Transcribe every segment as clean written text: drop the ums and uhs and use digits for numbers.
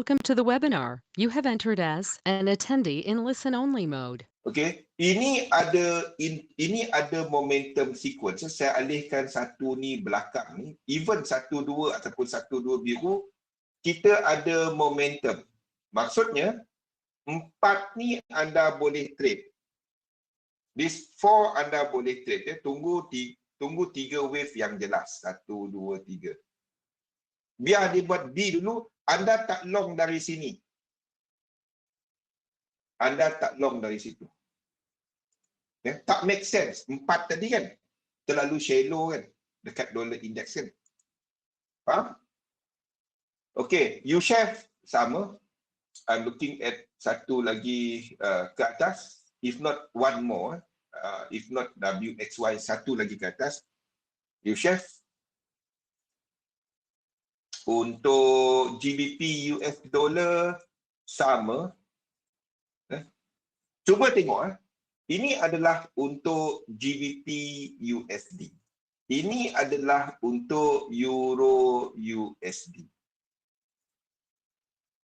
Welcome to the webinar. You have entered as an attendee in listen-only mode. Okey, ini ada momentum sequence. Saya alihkan satu ni belakang ni, even 1 2 ataupun 1 2 biru, kita ada momentum. Maksudnya 4 ni anda boleh trade. This 4 anda boleh trade. Tunggu 3 wave yang jelas. 1 2 3. Biar dia buat B dulu, anda tak long dari sini. Anda tak long dari situ. Tak make sense. 4 tadi kan terlalu shallow kan dekat dollar index kan. Faham? Okey, U-shave sama. I'm looking at satu lagi ke atas, if not one more, if not WXY satu lagi ke atas. U-shave. Untuk GBP US dollar sama. Cuba tengok ini adalah untuk GBP USD. Ini adalah untuk Euro USD.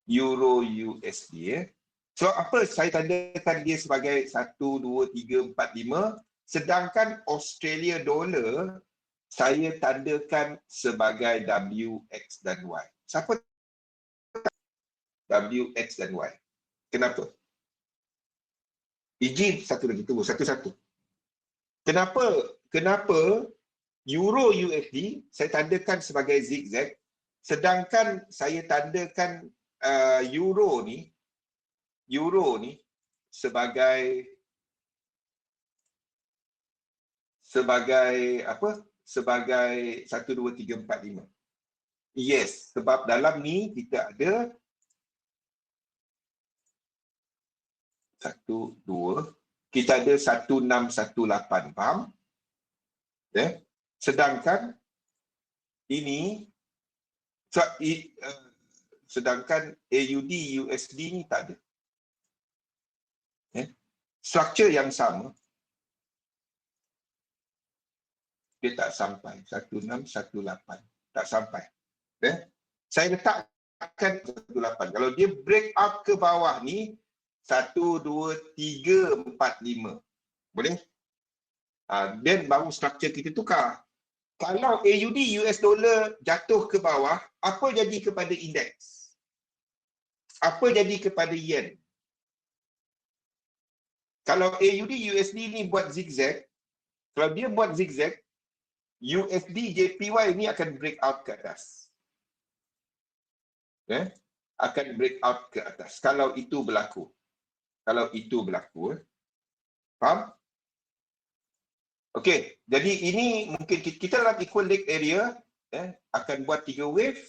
Euro USD. So apa saya tandakan dia sebagai 1, 2, 3, 4, 5. Sedangkan Australia dollar saya tandakan sebagai WX dan Y. Siapa? WX dan Y. Kenapa? Izin satu lagi, tunggu satu-satu. Kenapa Euro USD saya tandakan sebagai zigzag, sedangkan saya tandakan Euro ni sebagai apa? Sebagai 1 2 3 4 5. Yes, sebab dalam ni kita ada 1 2, kita ada 1618, faham? Sedangkan ini sedangkan AUD USD ni tak ada. Struktur yang sama, dia tak sampai 1618, tak sampai. Saya letakkan 18. Kalau dia break up ke bawah ni 1 2 3 4 5, boleh? Then baru struktur kita tukar. Kalau AUD US dollar jatuh ke bawah, apa jadi kepada indeks? Apa jadi kepada yen? Kalau AUD USD ni buat zigzag, kalau dia buat zigzag, USD JPY ni akan break out ke atas. Akan break out ke atas kalau itu berlaku. Faham? Okey, jadi ini mungkin kita dalam equal leg area akan buat 3 wave.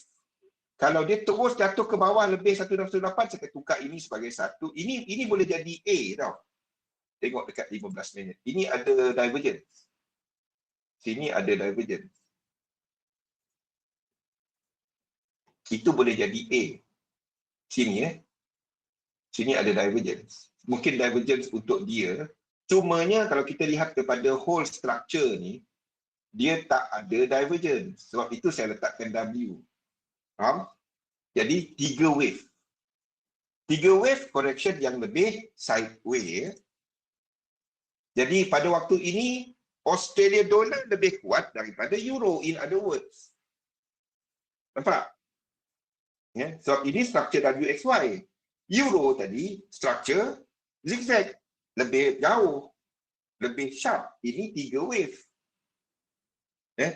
Kalau dia terus jatuh ke bawah lebih 1.8, saya akan tukar ini sebagai 1. Ini boleh jadi A tau. Tengok dekat 15 minit. Ini ada divergence. Sini ada divergence. Itu boleh jadi A. Sini Sini ada divergence. Mungkin divergence untuk dia. Cumanya kalau kita lihat kepada whole structure ni, dia tak ada divergence. Sebab itu saya letakkan W. Faham? Jadi 3 wave. 3 wave correction yang lebih sideways. Jadi pada waktu ini, Australia dollar lebih kuat daripada Euro, in other words. Nampak? Sebab ini structure WXY. Euro tadi, structure zigzag. Lebih jauh. Lebih sharp. Ini 3 wave.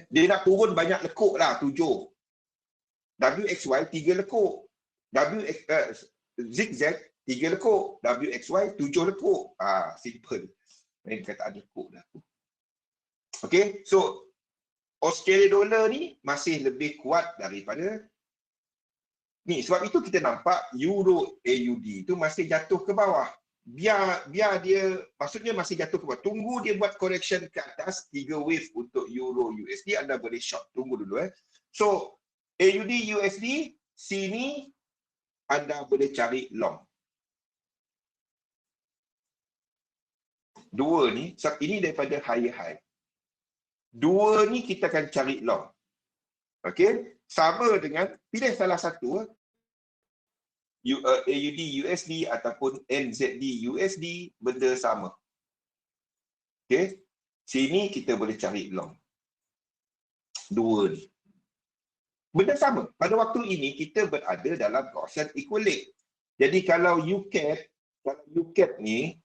Dia nak turun banyak lekuk lah, 7. WXY 3 lekuk. Zigzag 3 lekuk. WXY 7 lekuk. Simple. Ini kata ada lekuk dah. Okay, so Australia dollar ni masih lebih kuat daripada ni. Sebab itu kita nampak Euro AUD itu masih jatuh ke bawah. Biar dia, maksudnya masih jatuh ke bawah. Tunggu dia buat correction ke atas, 3 wave untuk Euro USD, anda boleh short. Tunggu dulu. So, AUD USD, sini anda boleh cari long. 2 ni, sebab ini daripada higher high. 2 ni kita akan cari long. Okey, sama dengan pilih salah satu. AUD USD ataupun NZD USD, benda sama. Okey. Sini kita boleh cari long. Dua ni. Benda sama. Pada waktu ini kita berada dalam kawasan equilibrium. Jadi kalau UCAT ni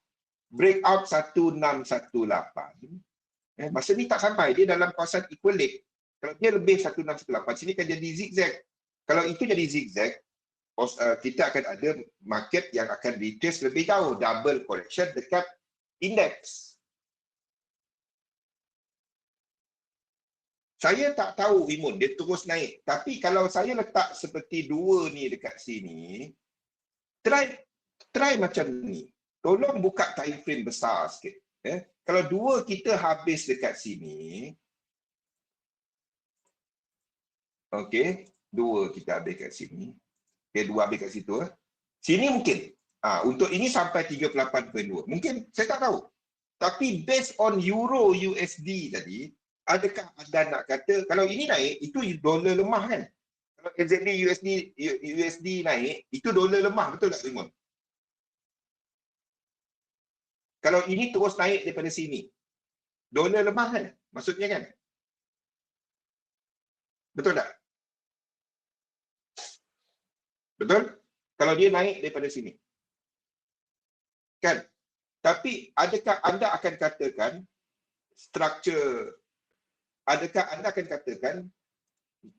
breakout 1618, masa ni tak sampai, dia dalam kawasan equilibrium. Kalau dia lebih 1618, sini kan jadi zigzag. Kalau itu jadi zigzag, kita akan ada market yang akan retrace lebih jauh, double correction dekat indeks. Saya tak tahu Imun, dia terus naik. Tapi kalau saya letak seperti dua ni dekat sini, try macam ni. Tolong buka time frame besar sikit. Kalau dua kita habis dekat sini, okey, dua kita habis kat sini. Okey, dua habis kat situ. Sini mungkin. Untuk ini sampai 38.2. Mungkin, saya tak tahu. Tapi based on Euro USD tadi, adakah anda nak kata kalau ini naik, itu dolar lemah kan? Kalau NZD USD naik, itu dolar lemah, betul tak Simon? Kalau ini terus naik daripada sini, dolar lemah kan? Maksudnya kan? Betul tak? Betul? Kalau dia naik daripada sini. Kan? Tapi adakah anda akan katakan adakah anda akan katakan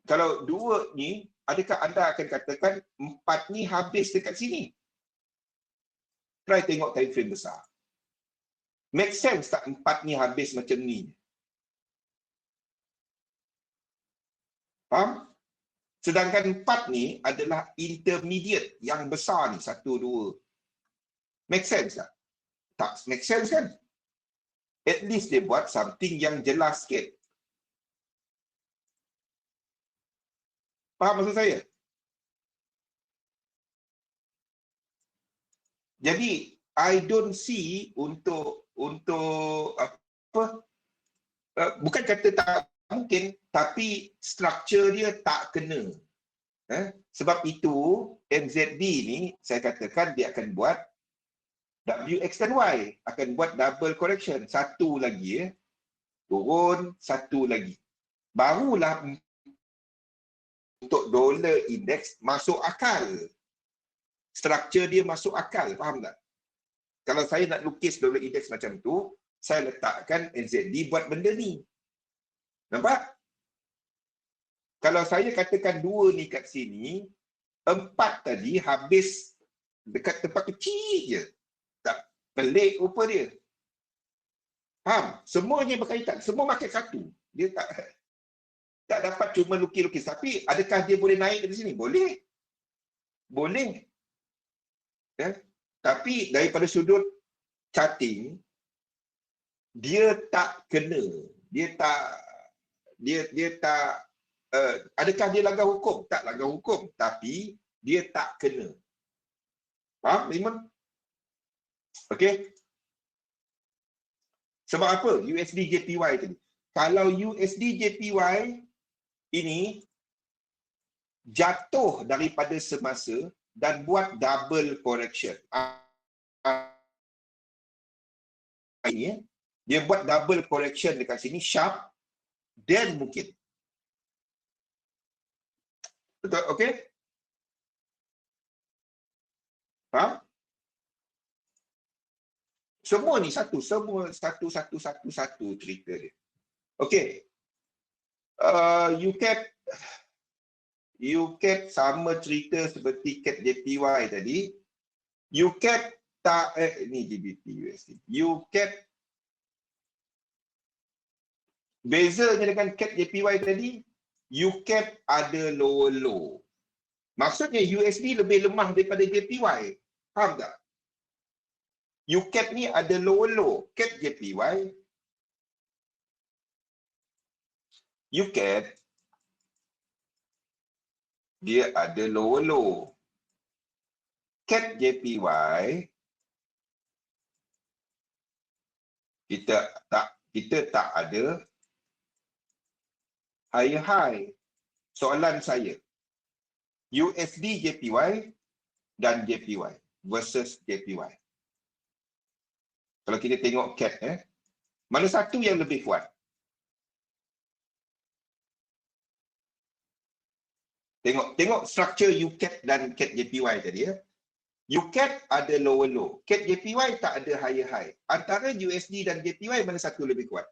kalau dua ni, adakah anda akan katakan empat ni habis dekat sini? Try tengok time frame besar. Make sense tak empat ni habis macam ni? Faham? Sedangkan empat ni adalah intermediate yang besar ni, satu, dua. Make sense tak? Tak make sense kan? At least dia buat something yang jelas sikit. Faham maksud saya? Jadi, I don't see untuk apa, bukan kata tak mungkin, tapi struktur dia tak kena. Sebab itu, NZD ni, saya katakan dia akan buat WX dan Y, akan buat double correction. Satu lagi, turun, satu lagi. Barulah untuk dolar indeks masuk akal. Struktur dia masuk akal, faham tak? Kalau saya nak lukis dolar indeks macam tu, saya letakkan NZD buat benda ni. Nampak? Kalau saya katakan dua ni kat sini, empat tadi habis dekat tempat kecil je. Tak pelik rupa dia. Faham? Semuanya berkaitan. Semua market satu. Dia tak dapat cuma lukis-lukis. Tapi adakah dia boleh naik dari sini? Boleh. Boleh. Tapi daripada sudut charting, dia tak kena. Dia tak adakah dia langgar hukum? Tak langgar hukum. Tapi dia tak kena. Faham, Iman? Okey. Sebab apa? USD JPY tadi. Kalau USD JPY ini jatuh daripada semasa dan buat double correction. Ini dia buat double correction dekat sini sharp, then mungkin. Betul, okey? Faham? Semua ni satu cerita dia. Okey. UCAT sama cerita seperti CAT JPY tadi. UCAT tak ni GBP USD. UCAT bezanya dengan CAT JPY tadi, UCAT ada lower low. Maksudnya USD lebih lemah daripada JPY. Faham tak? UCAT ni ada lower low. CAT JPY, UCAT dia ada lower low. CAT JPY kita tak ada higher high. Soalan saya, USD JPY dan JPY versus JPY. Kalau kita tengok CAT, mana satu yang lebih kuat? Tengok structure UCAT dan CAT JPY tadi. UCAT ada lower low, CAT JPY tak ada higher high. Antara USD dan JPY mana satu lebih kuat?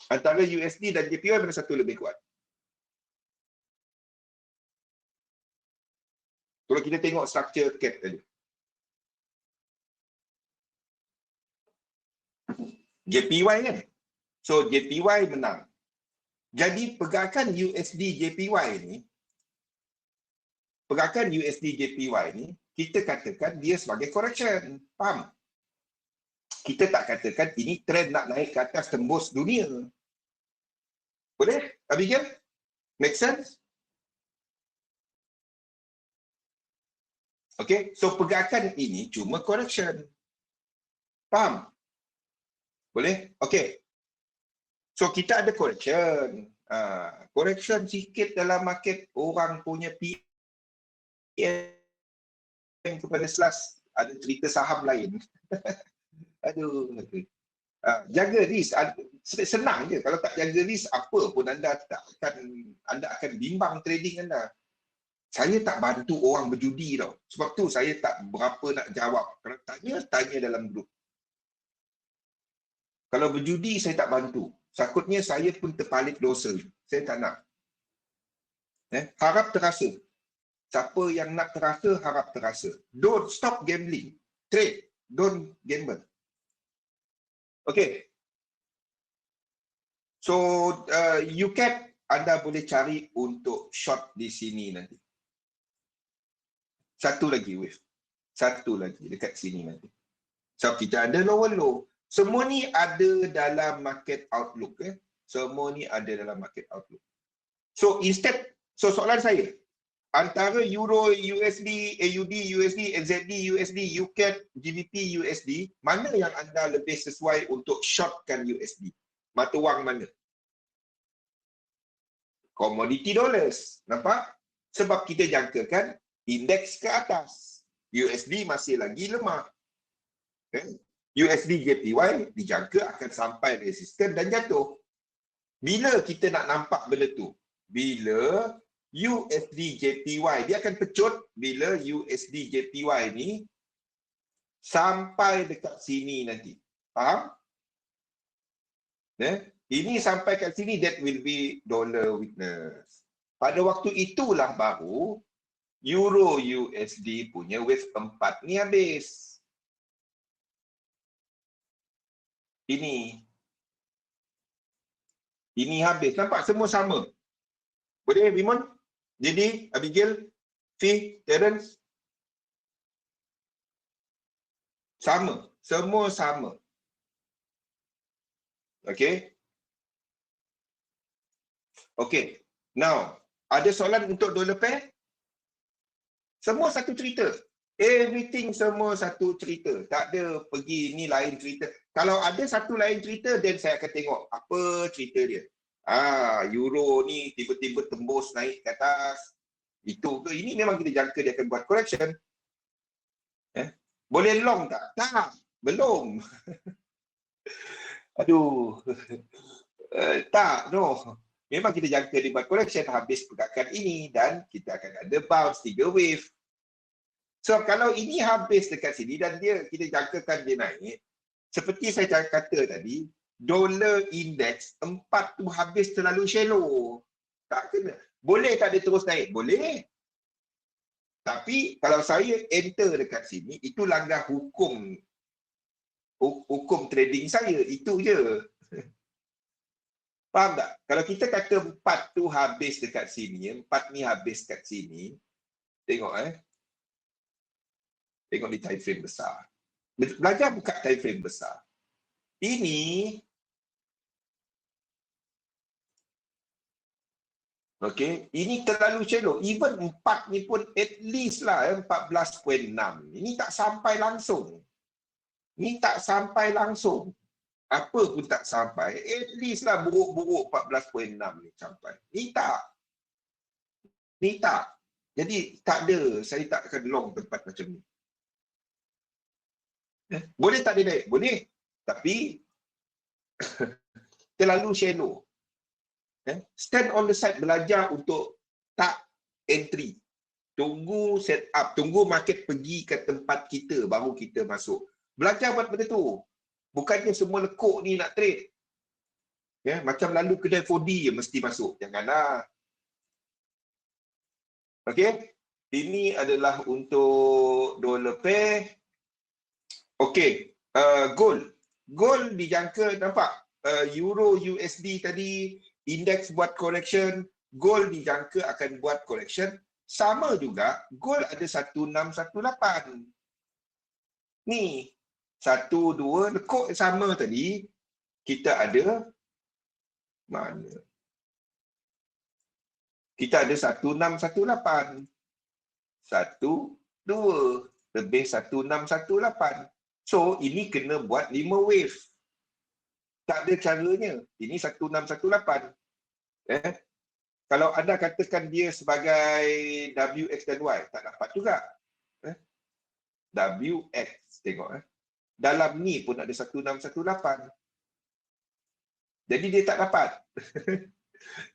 Antara USD dan JPY mana satu lebih kuat? Kalau kita tengok structure CAT tadi. JPY kan? So JPY menang. Jadi pergerakan USD JPY ni, kita katakan dia sebagai correction. Faham? Kita tak katakan ini trend nak naik ke atas tembus dunia. Boleh? Abigail? Make sense? Okay, so pergerakan ini cuma correction. Faham? Boleh? Okay. So kita ada correction. Correction sikit dalam market, orang punya PM kepada SLAS ada cerita saham lain. Aduh. Jaga risk. Senang je. Kalau tak jaga risk, apa pun anda akan bimbang trading anda. Saya tak bantu orang berjudi tau. Sebab tu saya tak berapa nak jawab. Kalau tanya dalam grup. Kalau berjudi, saya tak bantu. Takutnya saya pun terpalit dosa. Saya tak nak. Harap terasa. Siapa yang nak terasa, harap terasa. Don't stop gambling. Trade. Don't gamble. Okay. So, UCAT anda boleh cari untuk short di sini nanti. Satu lagi, Wif. Satu lagi dekat sini nanti. So, kita ada lower low. Semua ni ada dalam market outlook. Semua ni ada dalam market outlook. So soalan saya, antara Euro, USD, AUD, USD, NZD, USD, UCAT, GBP, USD, mana yang anda lebih sesuai untuk shortkan USD? Mata wang mana? Commodity dollars. Nampak? Sebab kita jangkakan indeks ke atas. USD masih lagi lemah. USD JPY dijangka akan sampai resisten dan jatuh. Bila kita nak nampak benda tu? Bila USD JPY, dia akan pecut bila USD JPY ni sampai dekat sini nanti. Faham? Ini sampai kat sini, that will be dollar weakness. Pada waktu itulah baru Euro USD punya wave 4 ni habis. Ini habis. Nampak semua sama. Boleh, Bimon? Jadi, Abigail, Fee, Terence? Sama. Semua sama. Okay? Okay. Now, ada soalan untuk dollar pair? Semua satu cerita. Everything semua satu cerita. Tak ada pergi ni lain cerita. Kalau ada satu lain cerita, then saya akan tengok apa cerita dia. Euro ni tiba-tiba tembus naik ke atas. Itu ke? Ini memang kita jangka dia akan buat correction. Boleh long tak? Tak. Belum. Aduh. Tak, no. Memang kita jangka dia buat correction habis pergerakan ini dan kita akan ada bounce 3 wave. So kalau ini habis dekat sini dan kita jangkakan dia naik, seperti saya kata tadi, dollar index 4 tu habis terlalu shallow. Tak kena. Boleh tak dia terus naik? Boleh. Tapi kalau saya enter dekat sini, itu langgar hukum trading saya. Itu je. Faham tak? Kalau kita kata 4 tu habis dekat sini, 4 ni habis dekat sini, tengok Tengok di time frame besar. Belajar buka time frame besar. Ini ini terlalu shallow. Even 4 ni pun at least lah 14.6. Ini tak sampai langsung. Ini tak sampai langsung. Apa pun tak sampai. At least lah buruk-buruk 14.6 ni sampai. Ini tak. Ni tak. Jadi tak ada, saya tak akan long tempat macam ni. Boleh tak dia naik? Boleh. Tapi terlalu shallow. Stand on the side, belajar untuk tak entry. Tunggu set up, tunggu market pergi ke tempat kita, baru kita masuk. Belajar buat benda tu. Bukannya semua lekuk ni nak trade. Macam lalu kedai 4D je mesti masuk. Janganlah. Okey. Ini adalah untuk dollar pair. Okey. Gold. Gold dijangka, nampak? Euro USD tadi, indeks buat correction. Gold dijangka akan buat correction. Sama juga, gold ada 1618. Ni, 1, 2, lekuk sama tadi. Kita ada, mana? Kita ada 1618. 1, 2, lebih 1618. So, ini kena buat 5 wave. Tak ada caranya. Ini 1618. Kalau anda katakan dia sebagai WX dan Y, tak dapat juga. WX, tengok. Dalam ni pun ada 1618. Jadi dia tak dapat.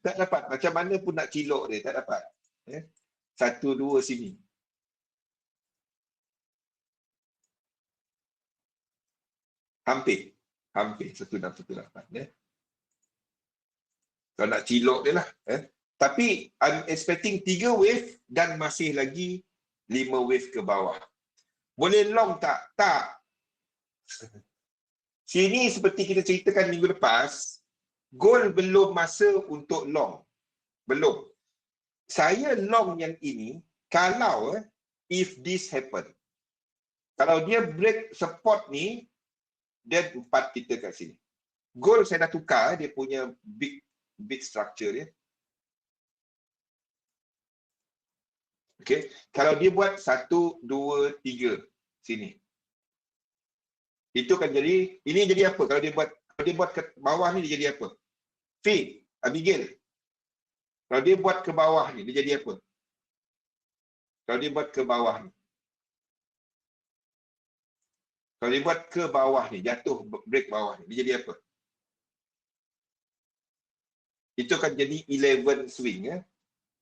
Tak dapat. Macam mana pun nak cilok dia, tak dapat. 1, 2 sini. Hampir 1618. Kalau nak cilok dia lah. Tapi I'm expecting 3 wave dan masih lagi 5 wave ke bawah. Boleh long tak? Tak. Sini seperti kita ceritakan minggu lepas, gold belum masa untuk long. Belum. Saya long yang ini kalau if this happen. Kalau dia break support ni, dan 4 kita kat sini. Gold saya dah tukar dia punya big structure dia. Okey, kalau dia buat 1, 2, 3 sini. Itu kan jadi, ini jadi apa? Kalau dia buat ke bawah ni dia jadi apa? Fee, Abigail. Kalau dia buat ke bawah ni dia jadi apa? Kalau dia buat ke bawah ni. Kalau dia buat ke bawah ni, jatuh break bawah ni, dia jadi apa? Itu kan jadi 11 swing.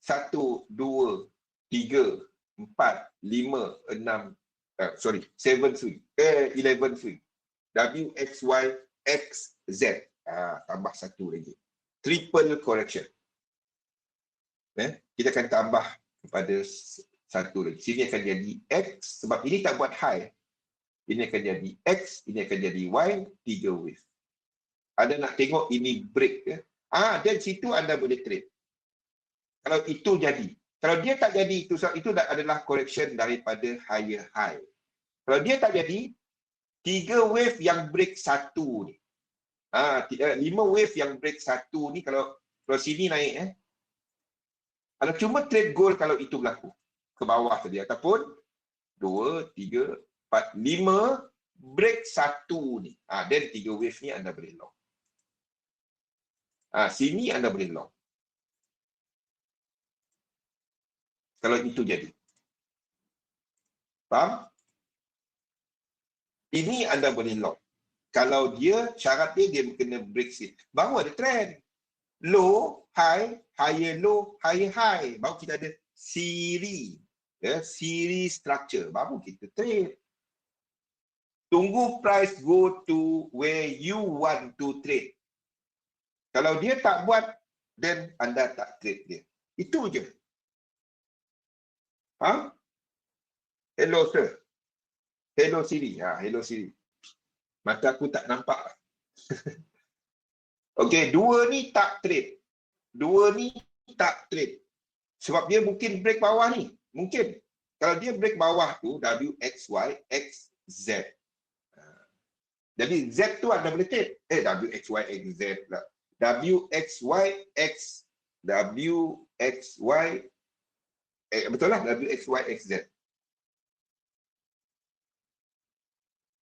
1, 2, 3, 4, 5, 6, 7 swing. 11 swing. W, X, Y, X, Z. Tambah satu lagi. Triple correction. Kita akan tambah kepada satu lagi. Sini akan jadi X, sebab ini tak buat high. Ini akan jadi X, ini akan jadi Y, 3 wave. Anda nak tengok ini break. Dan situ anda boleh trade. Kalau itu jadi. Kalau dia tak jadi, itu adalah correction daripada higher high. Kalau dia tak jadi, 3 wave yang break satu ni. 5 wave yang break satu ni, kalau sini naik. Kalau cuma trade gold kalau itu berlaku. Ke bawah tadi. Ataupun 2, 3, 4, 5 break satu ni. Dan 3 wave ni anda boleh long. Sini anda boleh long. Kalau itu jadi. Faham? Ini anda boleh long. Kalau dia, syarat dia kena break sit. Baru ada trend. Low, high, higher low, higher high. Baru kita ada series. Series structure. Baru kita trade. Tunggu price go to where you want to trade. Kalau dia tak buat, then anda tak trade dia. Itu je. Hello sir. Hello Siri. Hello Siri. Mata aku tak nampak. Okey, dua ni tak trade. Sebab dia mungkin break bawah ni. Mungkin. Kalau dia break bawah tu, W, X, Y, X, Z. Jadi Z tu anda boleh trade. W, X, Y, X, Z pula. W, X, Y, X. W, X, Y. Betul lah. W, X, Y, X, Z.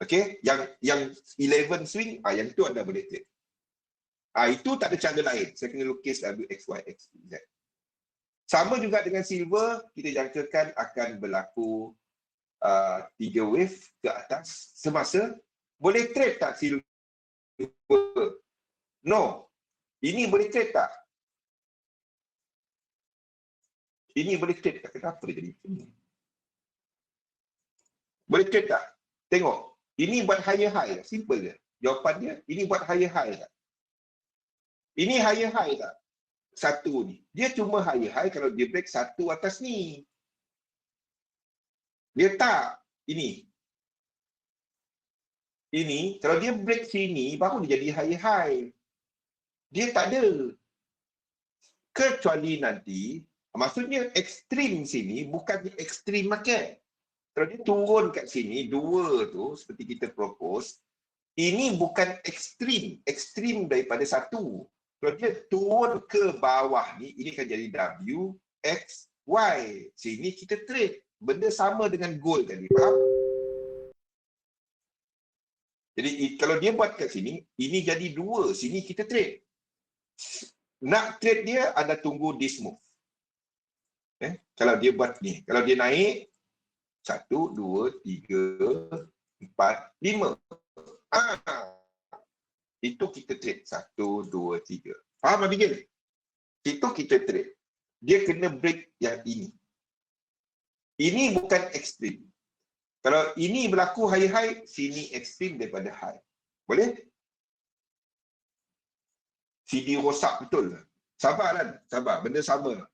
Okey, yang 11 swing, yang tu anda boleh trade. Itu tak ada cara lain. Saya kena lukis W, X, Y, X, Z. Sama juga dengan silver, kita jangkakan akan berlaku 3 wave ke atas semasa. Boleh trade tak silver? No. Ini boleh trade tak? Ini boleh trade tak? Kenapa dia jadi macam ni? Boleh trade tak? Tengok. Ini buat higher high tak? Simple je. Jawapan dia, ini buat higher high tak? Ini higher high tak? Satu ni. Dia cuma higher high kalau dia break satu atas ni. Dia tak. Ini. Ini, kalau dia break sini, baru dia jadi higher high. Dia tak ada. Kecuali nanti, maksudnya ekstrim sini bukan ekstrim market. Kalau dia turun kat sini, dua tu, seperti kita propose, ini bukan ekstrim. Ekstrim daripada satu. Kalau dia turun ke bawah ni, ini akan jadi W, X, Y. Sini kita trade. Benda sama dengan gold tadi, faham? Jadi kalau dia buat kat sini, ini jadi dua. Sini kita trade. Nak trade dia, anda tunggu this move. Kalau dia buat ni. Kalau dia naik, 1, 2, 3, 4, 5. Itu kita trade. 1, 2, 3. Faham Abigail? Itu kita trade. Dia kena break yang ini. Ini bukan ekstrim. Kalau ini berlaku high-high, sini ekstrim daripada high. Boleh? CD rosak betul. Sabar kan? Sabar. Benda sama.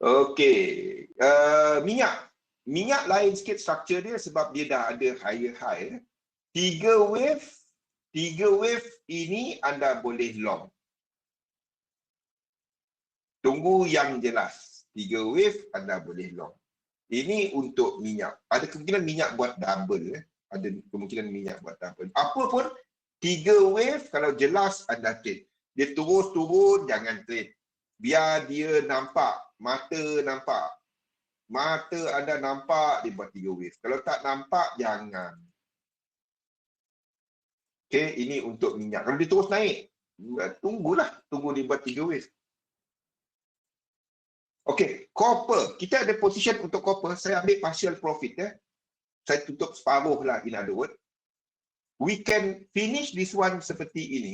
Okey. Minyak. Minyak lain sikit structure dia sebab dia dah ada higher-high. 3 wave ini anda boleh long. Tunggu yang jelas. 3 wave anda boleh long. Ini untuk minyak. Ada kemungkinan minyak buat double. Ada kemungkinan minyak buat double. Apa pun, 3 wave kalau jelas anda trade. Dia terus turun, jangan trade. Biar dia nampak. Mata nampak. Mata anda nampak, dia buat 3 wave. Kalau tak nampak, jangan. Okay, ini untuk minyak. Kalau dia terus naik, tunggulah. Tunggu dia buat 3 wave. Okey, copper. Kita ada position untuk copper. Saya ambil partial profit. Saya tutup separuh lah, in other word. We can finish this one seperti ini.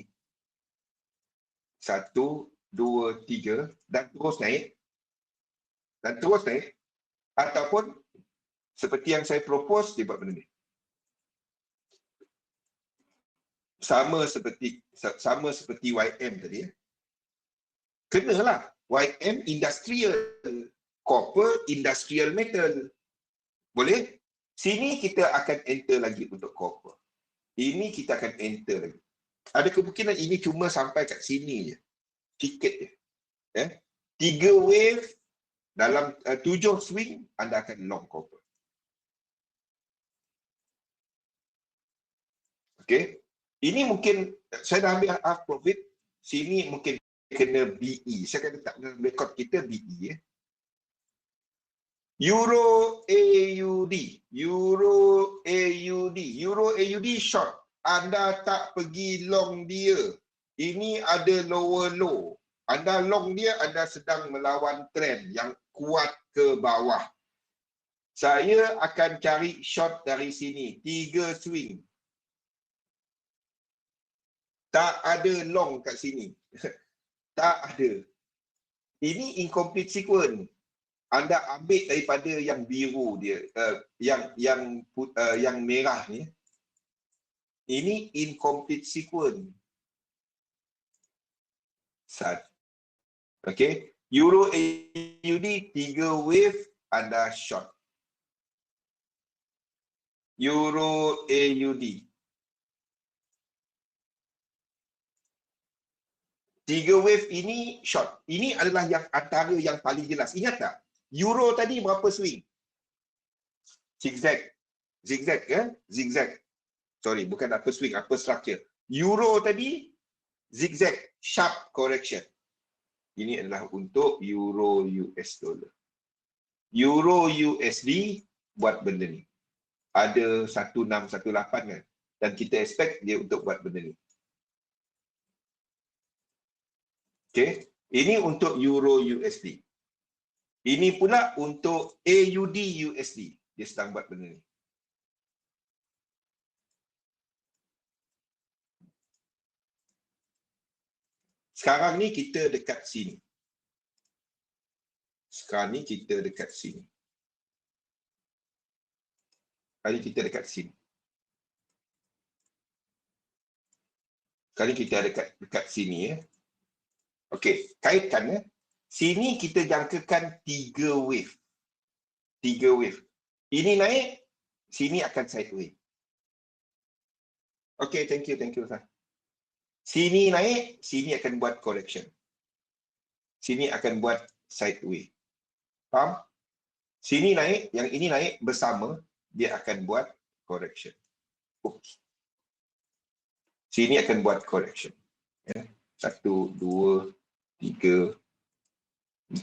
1, 2, 3. Dan terus naik. Dan terus naik. Ataupun seperti yang saya propose, dia buat benda ni. Sama seperti YM tadi. Kenalah. YM industrial. Copper industrial metal. Boleh? Sini kita akan enter lagi untuk copper. Ini kita akan enter lagi. Ada kemungkinan ini cuma sampai kat sini je. Sikit je. 3 wave dalam 7 swing, anda akan long copper. Okey. Ini mungkin, saya dah ambil half profit. Sini mungkin kena BE. Saya akan letak dalam rekod kita BE. Euro AUD. Euro AUD short. Anda tak pergi long dia. Ini ada lower low. Anda long dia, anda sedang melawan trend yang kuat ke bawah. Saya akan cari short dari sini. 3 swing. Tak ada long kat sini. Tak ada. Ini incomplete sequence. Anda ambil daripada yang biru dia, yang merah ni. Ini incomplete sequence. Okey. Euro AUD 3 wave, anda short. Euro AUD. 3 wave ini short. Ini adalah yang antara yang paling jelas. Ingat tak? Euro tadi berapa swing? Zigzag. Zigzag ke? Zigzag. Sorry, bukan apa swing, apa structure. Euro tadi zigzag, sharp correction. Ini adalah untuk Euro US dollar. Euro USD buat benda ni. Ada 1618 kan? Dan kita expect dia untuk buat benda ni. Okay. Ini untuk Euro USD. Ini pula untuk AUD USD. Dia sedang buat benda ni. Sekarang ni kita dekat sini. Sekarang ni kita dekat sini. Kali kita dekat sini. Kali kita dekat sini ya. Okey, kaitkan ya. Sini kita jangkakan 3 wave. 3 wave. Ini naik, sini akan sideways. Okey, thank you Ustaz. Sini naik, sini akan buat correction. Sini akan buat sideways. Faham? Sini naik, yang ini naik bersama, dia akan buat correction. Oops. Sini akan buat correction. Ya. 1, 2, 3,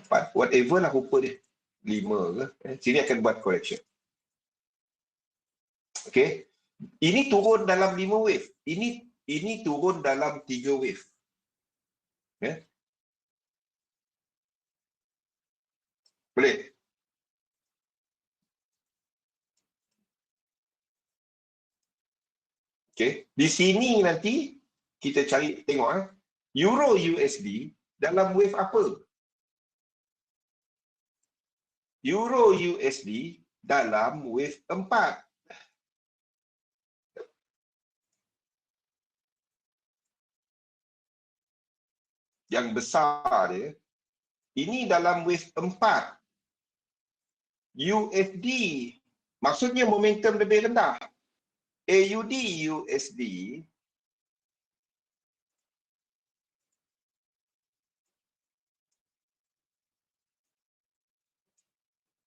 4, whatever lah rupa dia. 5 ke. Sini akan buat correction. Okey. Ini turun dalam 5 wave. Ini turun dalam 3 wave. Ya. Boleh? Okey. Di sini nanti kita cari tengok Euro USD dalam wave apa? Euro USD dalam wave 4. Yang besar dia, ini dalam wave 4. USD, maksudnya momentum lebih rendah. AUD USD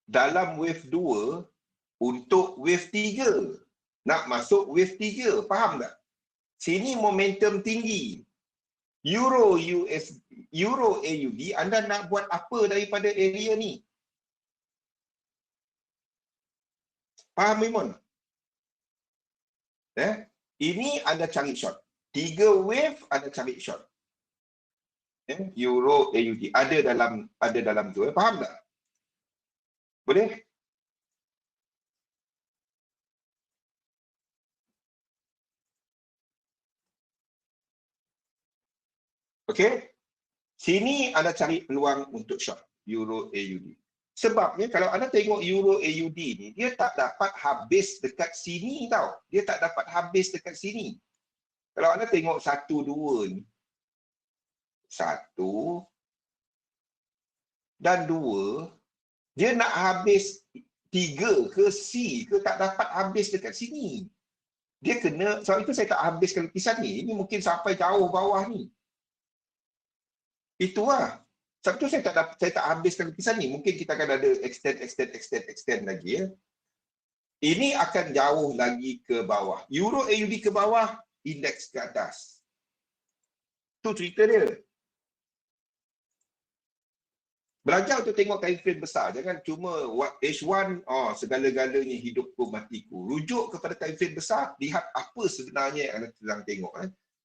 dalam wave 2 untuk wave 3. Nak masuk wave 3, faham tak? Sini momentum tinggi. Euro USD, Euro AUD, anda nak buat apa daripada area ni? Faham Imun? Ini anda cari short. 3 wave anda cari short. Euro AUD ada dalam tu. Faham tak? Boleh? Okey. Sini anda cari peluang untuk short Euro AUD. Sebabnya kalau anda tengok Euro AUD ni, dia tak dapat habis dekat sini tau. Dia tak dapat habis dekat sini. Kalau anda tengok 1, 2 ni. 1 dan 2, dia nak habis 3 ke C ke tak dapat habis dekat sini. Dia kena, sebab itu saya tak habiskan lukisan ni. Ini mungkin sampai jauh bawah ni. Itulah. Sebab tu saya tak habiskan lukisan ni. Mungkin kita akan ada extend lagi ya. Ini akan jauh lagi ke bawah. Euro AUD ke bawah, indeks ke atas. Tu cerita dia. Belajar untuk tengok time frame besar. Jangan cuma H1, segala-galanya hidupku matiku. Rujuk kepada time frame besar, lihat apa sebenarnya yang anda sedang tengok.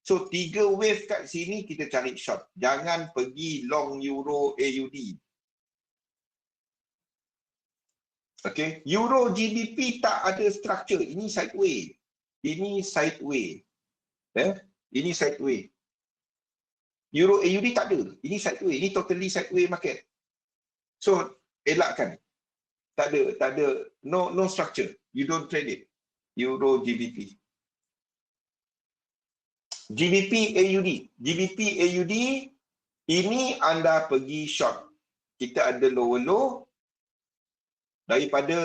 So, 3 wave kat sini kita cari short. Jangan pergi long Euro AUD. Okay. Euro GBP tak ada structure. Ini sideway. Ini sideway. Ini sideway. Euro AUD tak ada. Ini sideway. Ini totally sideway market. So, elakkan. Tak ada. No structure. You don't trade it. Euro GBP. GBP AUD, ini anda pergi short. Kita ada lower low. Daripada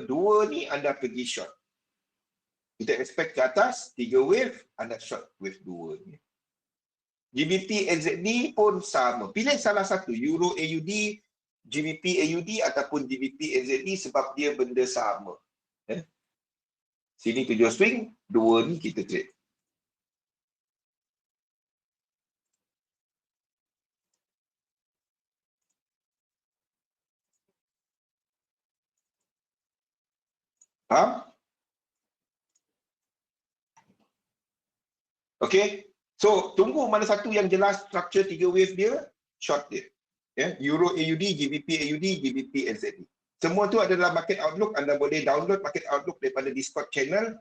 2 ni anda pergi short. Kita expect ke atas, 3 wave, anda short wave 2 ni. GBP NZD pun sama. Pilih salah satu, Euro AUD, GBP AUD ataupun GBP NZD sebab dia benda sama. Sini 7 swing, 2 ni kita trade. Faham? Okey. So, tunggu mana satu yang jelas structure 3 wave dia. short dia. Ya, Euro AUD, GBP AUD, GBP NZD. Semua tu ada dalam Market Outlook. Anda boleh download Market Outlook daripada Discord channel.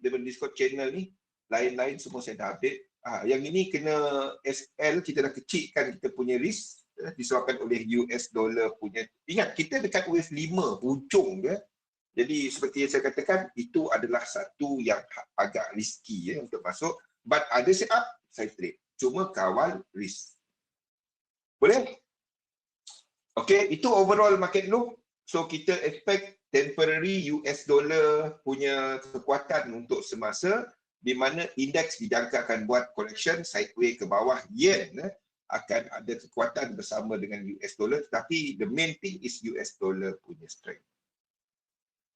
Daripada Discord channel ni, lain-lain semua saya dah update. Yang ini kena SL, kita dah kecilkan kita punya risk disebabkan oleh US dollar punya. Ingat, kita dekat US 5 hujung dia. Jadi seperti yang saya katakan, itu adalah satu yang agak risky untuk masuk. But ada setup, saya trade. Cuma kawal risk. Boleh? Okay, itu overall market look. So kita expect temporary US dollar punya kekuatan untuk semasa, di mana indeks dijangka akan buat correction sideways ke bawah. Yen akan ada kekuatan bersama dengan US dollar, tapi the main thing is US dollar punya strength.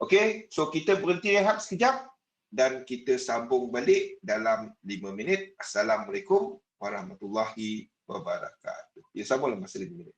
Okay, so kita berhenti rehat sekejap dan kita sambung balik dalam 5 minit. Assalamualaikum warahmatullahi wabarakatuh. Ya, sambunglah masa 5 minit.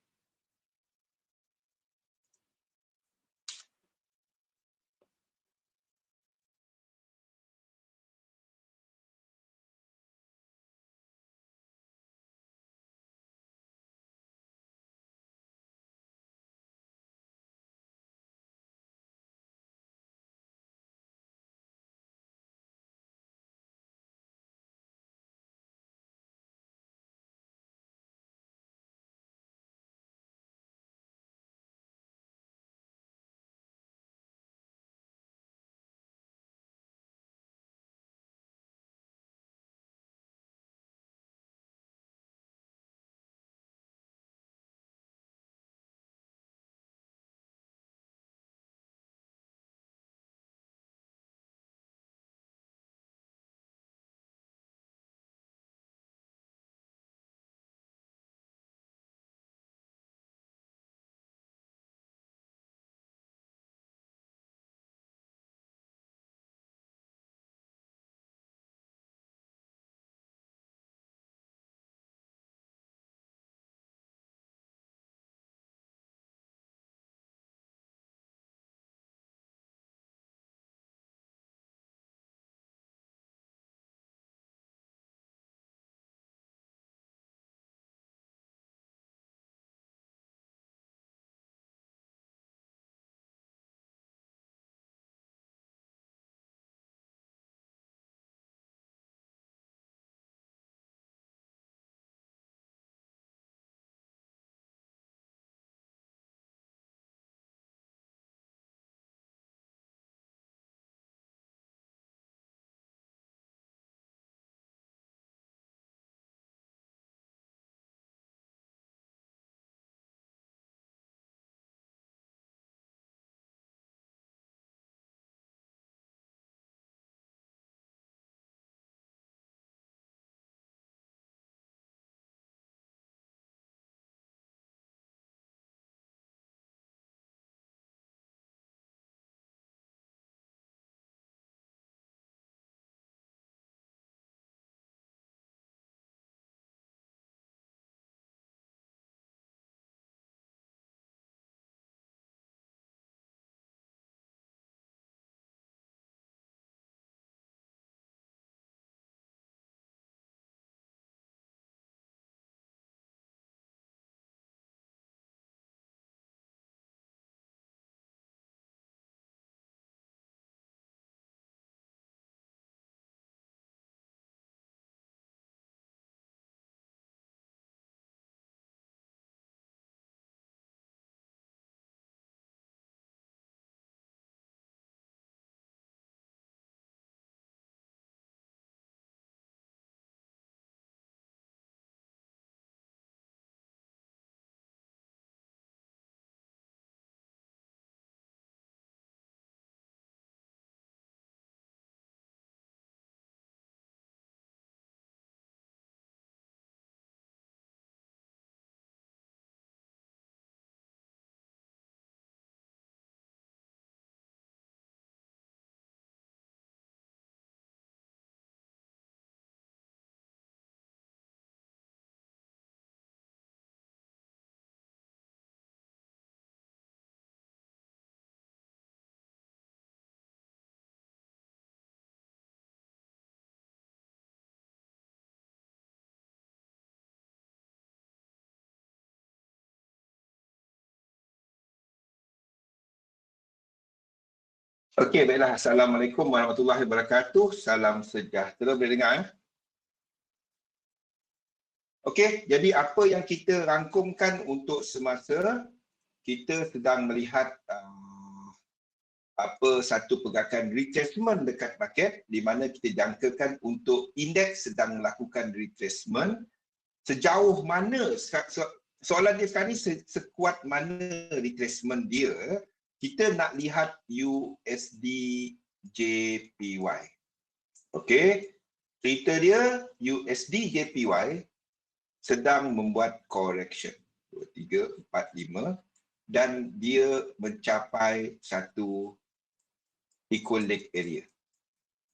Okey, baiklah. Assalamualaikum warahmatullahi wabarakatuh. Salam sejahtera. Boleh dengar? Okey, jadi apa yang kita rangkumkan untuk semasa kita sedang melihat satu pergerakan retracement dekat market di mana kita jangkakan untuk indeks sedang melakukan retracement sejauh mana soalan dia sekarang ni sekuat mana retracement dia kita nak lihat USD JPY. Okey, cerita dia USD JPY sedang membuat correction 2, 3, 4, 5 dan dia mencapai satu equal leg area.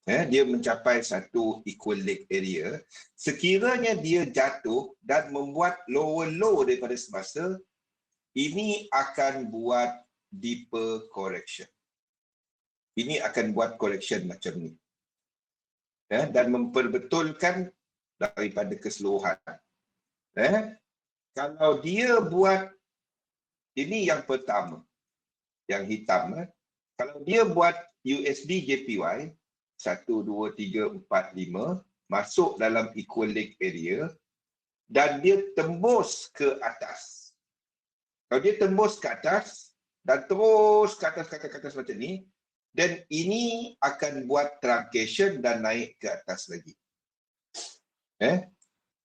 Dia mencapai satu equal leg area. Sekiranya dia jatuh dan membuat lower low daripada semasa, ini akan buat deeper correction. Ini akan buat correction macam ni. Dan memperbetulkan daripada keseluruhan. Kalau dia buat, ini yang pertama, yang hitam. Kalau dia buat USD JPY 1, 2, 3, 4, 5 masuk dalam equal leg area dan dia tembus ke atas. Kalau dia tembus ke atas dan terus ke atas macam ni, dan ini akan buat truncation dan naik ke atas lagi.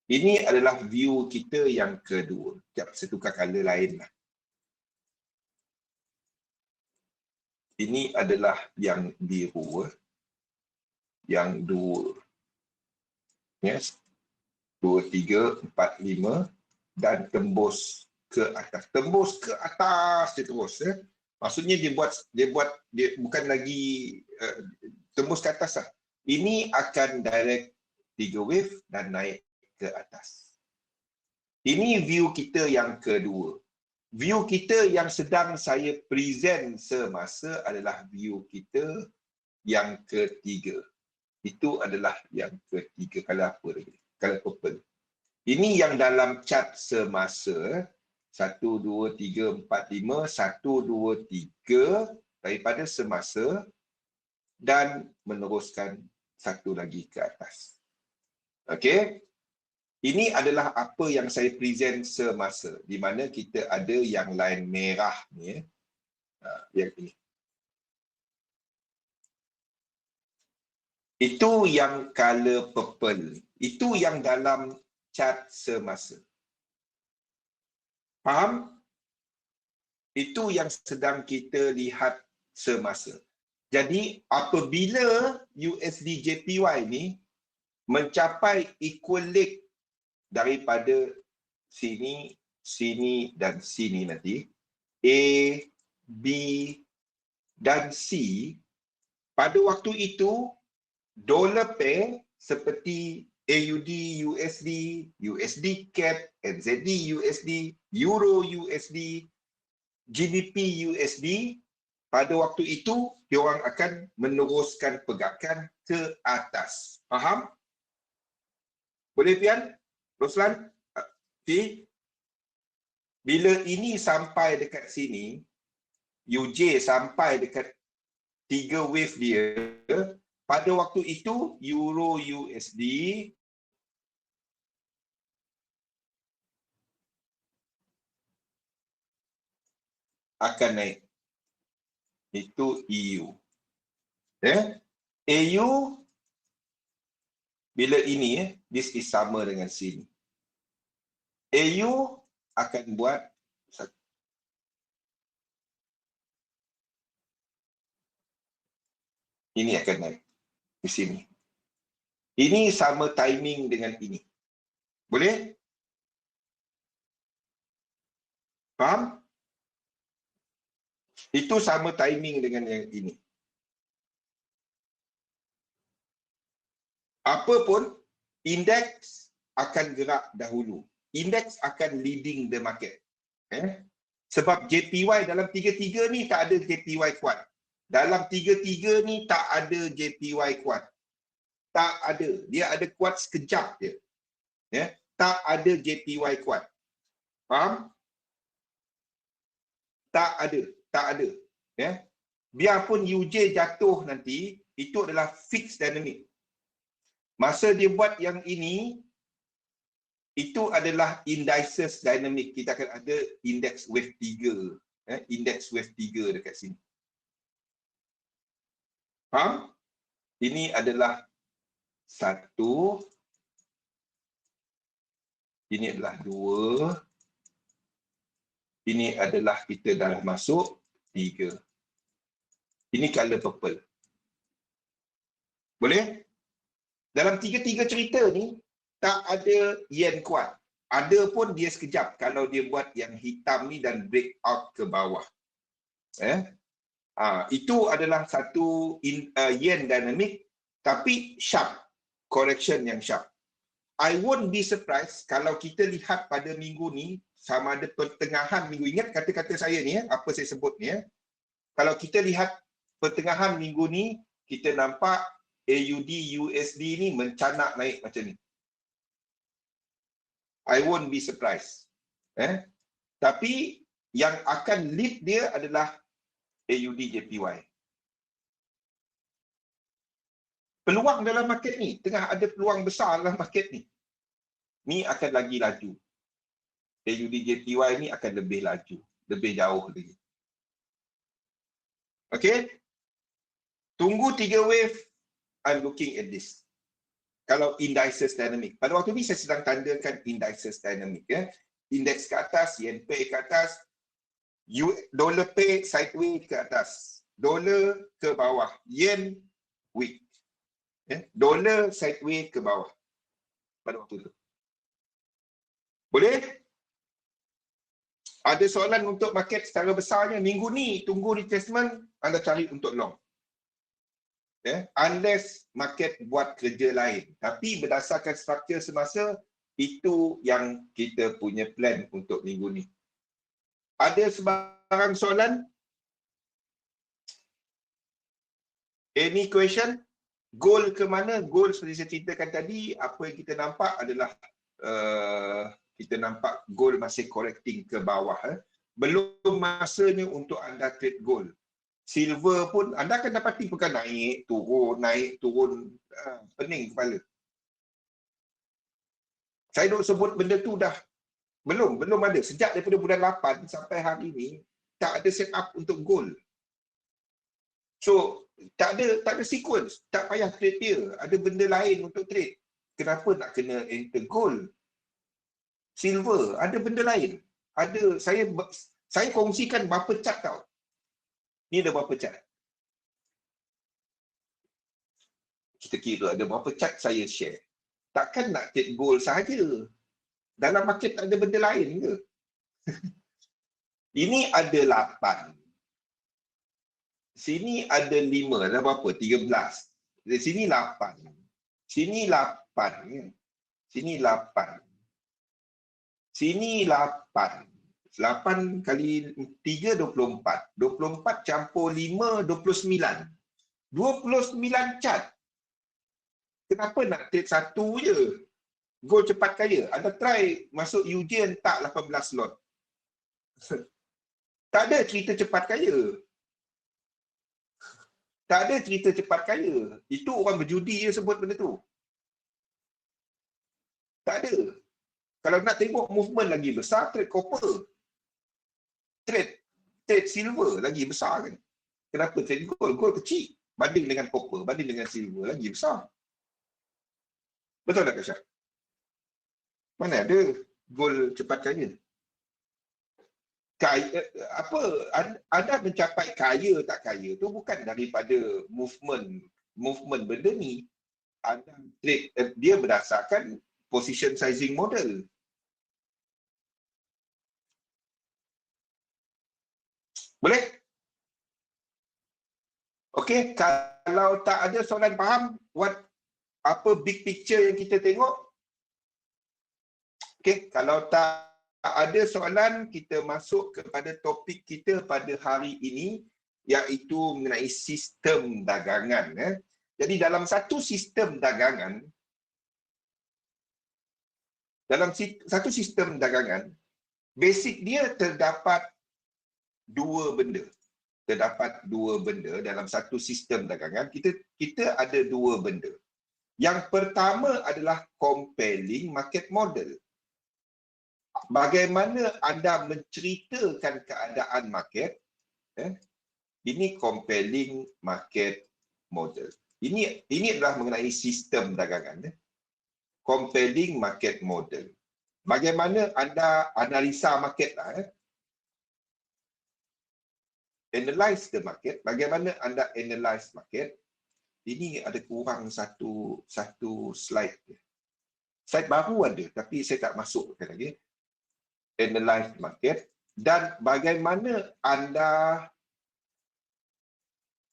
Ini adalah view kita yang kedua. Sekejap, saya tukar color lain lah. Ini adalah yang biru. Yang dua. Yes. 2, 3, 4, 5 dan tembus ke atas. Tembus ke atas dia terus. Maksudnya dia bukan lagi tembus ke atas lah. Ini akan direct 3 wave dan naik ke atas. Ini view kita yang kedua. View kita yang sedang saya present semasa adalah view kita yang ketiga. Itu adalah yang ketiga. Kalau apa lagi? Kalau purple. Ini yang dalam chart semasa 1, 2, 3, 4, 5, 1, 2, 3 daripada semasa dan meneruskan satu lagi ke atas. Okey. Ini adalah apa yang saya present semasa di mana kita ada yang line merah ni yang ini. Itu yang color purple. Itu yang dalam chart semasa. Faham? Itu yang sedang kita lihat semasa. Jadi apabila USD JPY ni mencapai equal leg daripada sini, sini dan sini nanti, A, B dan C, pada waktu itu dollar pair seperti AUD USD, USD CAD, NZD USD, Euro USD, GBP USD, pada waktu itu diorang akan meneruskan pergerakan ke atas. Faham? Boleh Pian? Roslan? Bila ini sampai dekat sini, UJ sampai dekat 3 wave dia, pada waktu itu Euro USD akan naik. Itu EU. AU bila ini this is sama dengan sini. AU akan buat ini akan naik di sini. Ini sama timing dengan ini. Boleh? Faham? Itu sama timing dengan yang ini. Apapun, indeks akan gerak dahulu. Indeks akan leading the market. Sebab JPY dalam tiga-tiga ni tak ada JPY kuat. Dalam tiga-tiga ni tak ada JPY kuat. Tak ada. Dia ada kuat sekejap je. Tak ada JPY kuat. Faham? Tak ada. Tak ada. biarpun UJ jatuh nanti, itu adalah fixed dynamic. Masa dia buat yang ini, itu adalah indices dynamic. Kita akan ada index wave 3. Index wave 3 dekat sini. Faham? Ini adalah 1. Ini adalah 2. Ini adalah kita dah masuk 3. Ini color purple. Boleh? Dalam tiga-tiga cerita ni, tak ada yen kuat. Ada pun dia sekejap kalau dia buat yang hitam ni dan break out ke bawah. Itu adalah satu yen dynamic, tapi sharp. Correction yang sharp. I won't be surprised kalau kita lihat pada minggu ni, sama ada pertengahan minggu. Ingat kata-kata saya ni, apa saya sebut ni. Kalau kita lihat pertengahan minggu ni, kita nampak AUD USD ni mencanak naik macam ni. I won't be surprised. Tapi yang akan lead dia adalah AUD JPY. Peluang dalam market ni, tengah ada peluang besar dalam market ni. Ni akan lagi laju. AUD JPY ni akan lebih laju, lebih jauh lagi. Okay? Tunggu 3 wave, I'm looking at this. Kalau indices dynamic. Pada waktu ni saya sedang tandakan indices dynamic. Index ke atas, yen pair ke atas, dollar pair sideways ke atas, dollar ke bawah, yen weak. Dollar sideways ke bawah pada waktu tu. Boleh? Ada soalan untuk market secara besarnya minggu ni, tunggu retracement, anda cari untuk long. Unless market buat kerja lain. Tapi berdasarkan struktur semasa, itu yang kita punya plan untuk minggu ni. Ada sebarang soalan? Any question? Goal ke mana? Goal seperti saya ceritakan tadi, apa yang kita nampak adalah kita nampak gold masih correcting ke bawah. Belum masanya untuk anda trade gold. Silver pun anda akan dapati bukan naik turun, pening kepala. Saya duk sebut benda tu dah belum ada. Sejak daripada bulan 8 sampai hari ni tak ada set up untuk gold. So tak ada sequence, tak payah trade dia. Ada benda lain untuk trade. Kenapa nak kena enter gold? Silver, ada benda lain. Ada saya kongsikan berapa chart tau. Ni ada berapa chart. Kita kira ada berapa chart saya share. Takkan nak trade gold sahaja. Dalam market tak ada benda lain ke? Ini ada 8. Sini ada 5. Ada berapa? 13. Dari sini 8. Sini 8. Sini 8. Sini 8. 8 kali 3, 24. 24 campur 5, 29. 29 chart. Kenapa nak trade satu je? Gold cepat kaya. Anda try masuk UJ tak 18 slot. Tak ada cerita cepat kaya. Tak ada cerita cepat kaya. Itu orang berjudi je sebut benda tu. Tak ada. Kalau nak tengok movement lagi besar, trade copper. Trade silver lagi besar kan. Kenapa trade gold? Gold kecil. Banding dengan copper, banding dengan silver lagi besar. Betul tak Kak Syah? Mana ada gold cepat kaya? Anda mencapai kaya tak kaya tu bukan daripada movement benda ni. Anda trade dia berdasarkan position sizing model. Boleh? Okey, kalau tak ada soalan faham apa big picture yang kita tengok? Okey, kalau tak ada soalan, kita masuk kepada topik kita pada hari ini, iaitu mengenai sistem dagangan. Jadi dalam satu sistem dagangan, basic dia terdapat dua benda. terdapat dua benda dalam satu sistem dagangan. Kita ada dua benda. Yang pertama adalah compelling market model. Bagaimana anda menceritakan keadaan market, ini compelling market model. Ini adalah mengenai sistem dagangan. Compelling market model. Bagaimana anda analisa market lah. Analyze the market. Bagaimana anda analyze market. Ini ada kurang satu slide. Slide baru ada tapi saya tak masukkan lagi. Analyze market. Dan bagaimana anda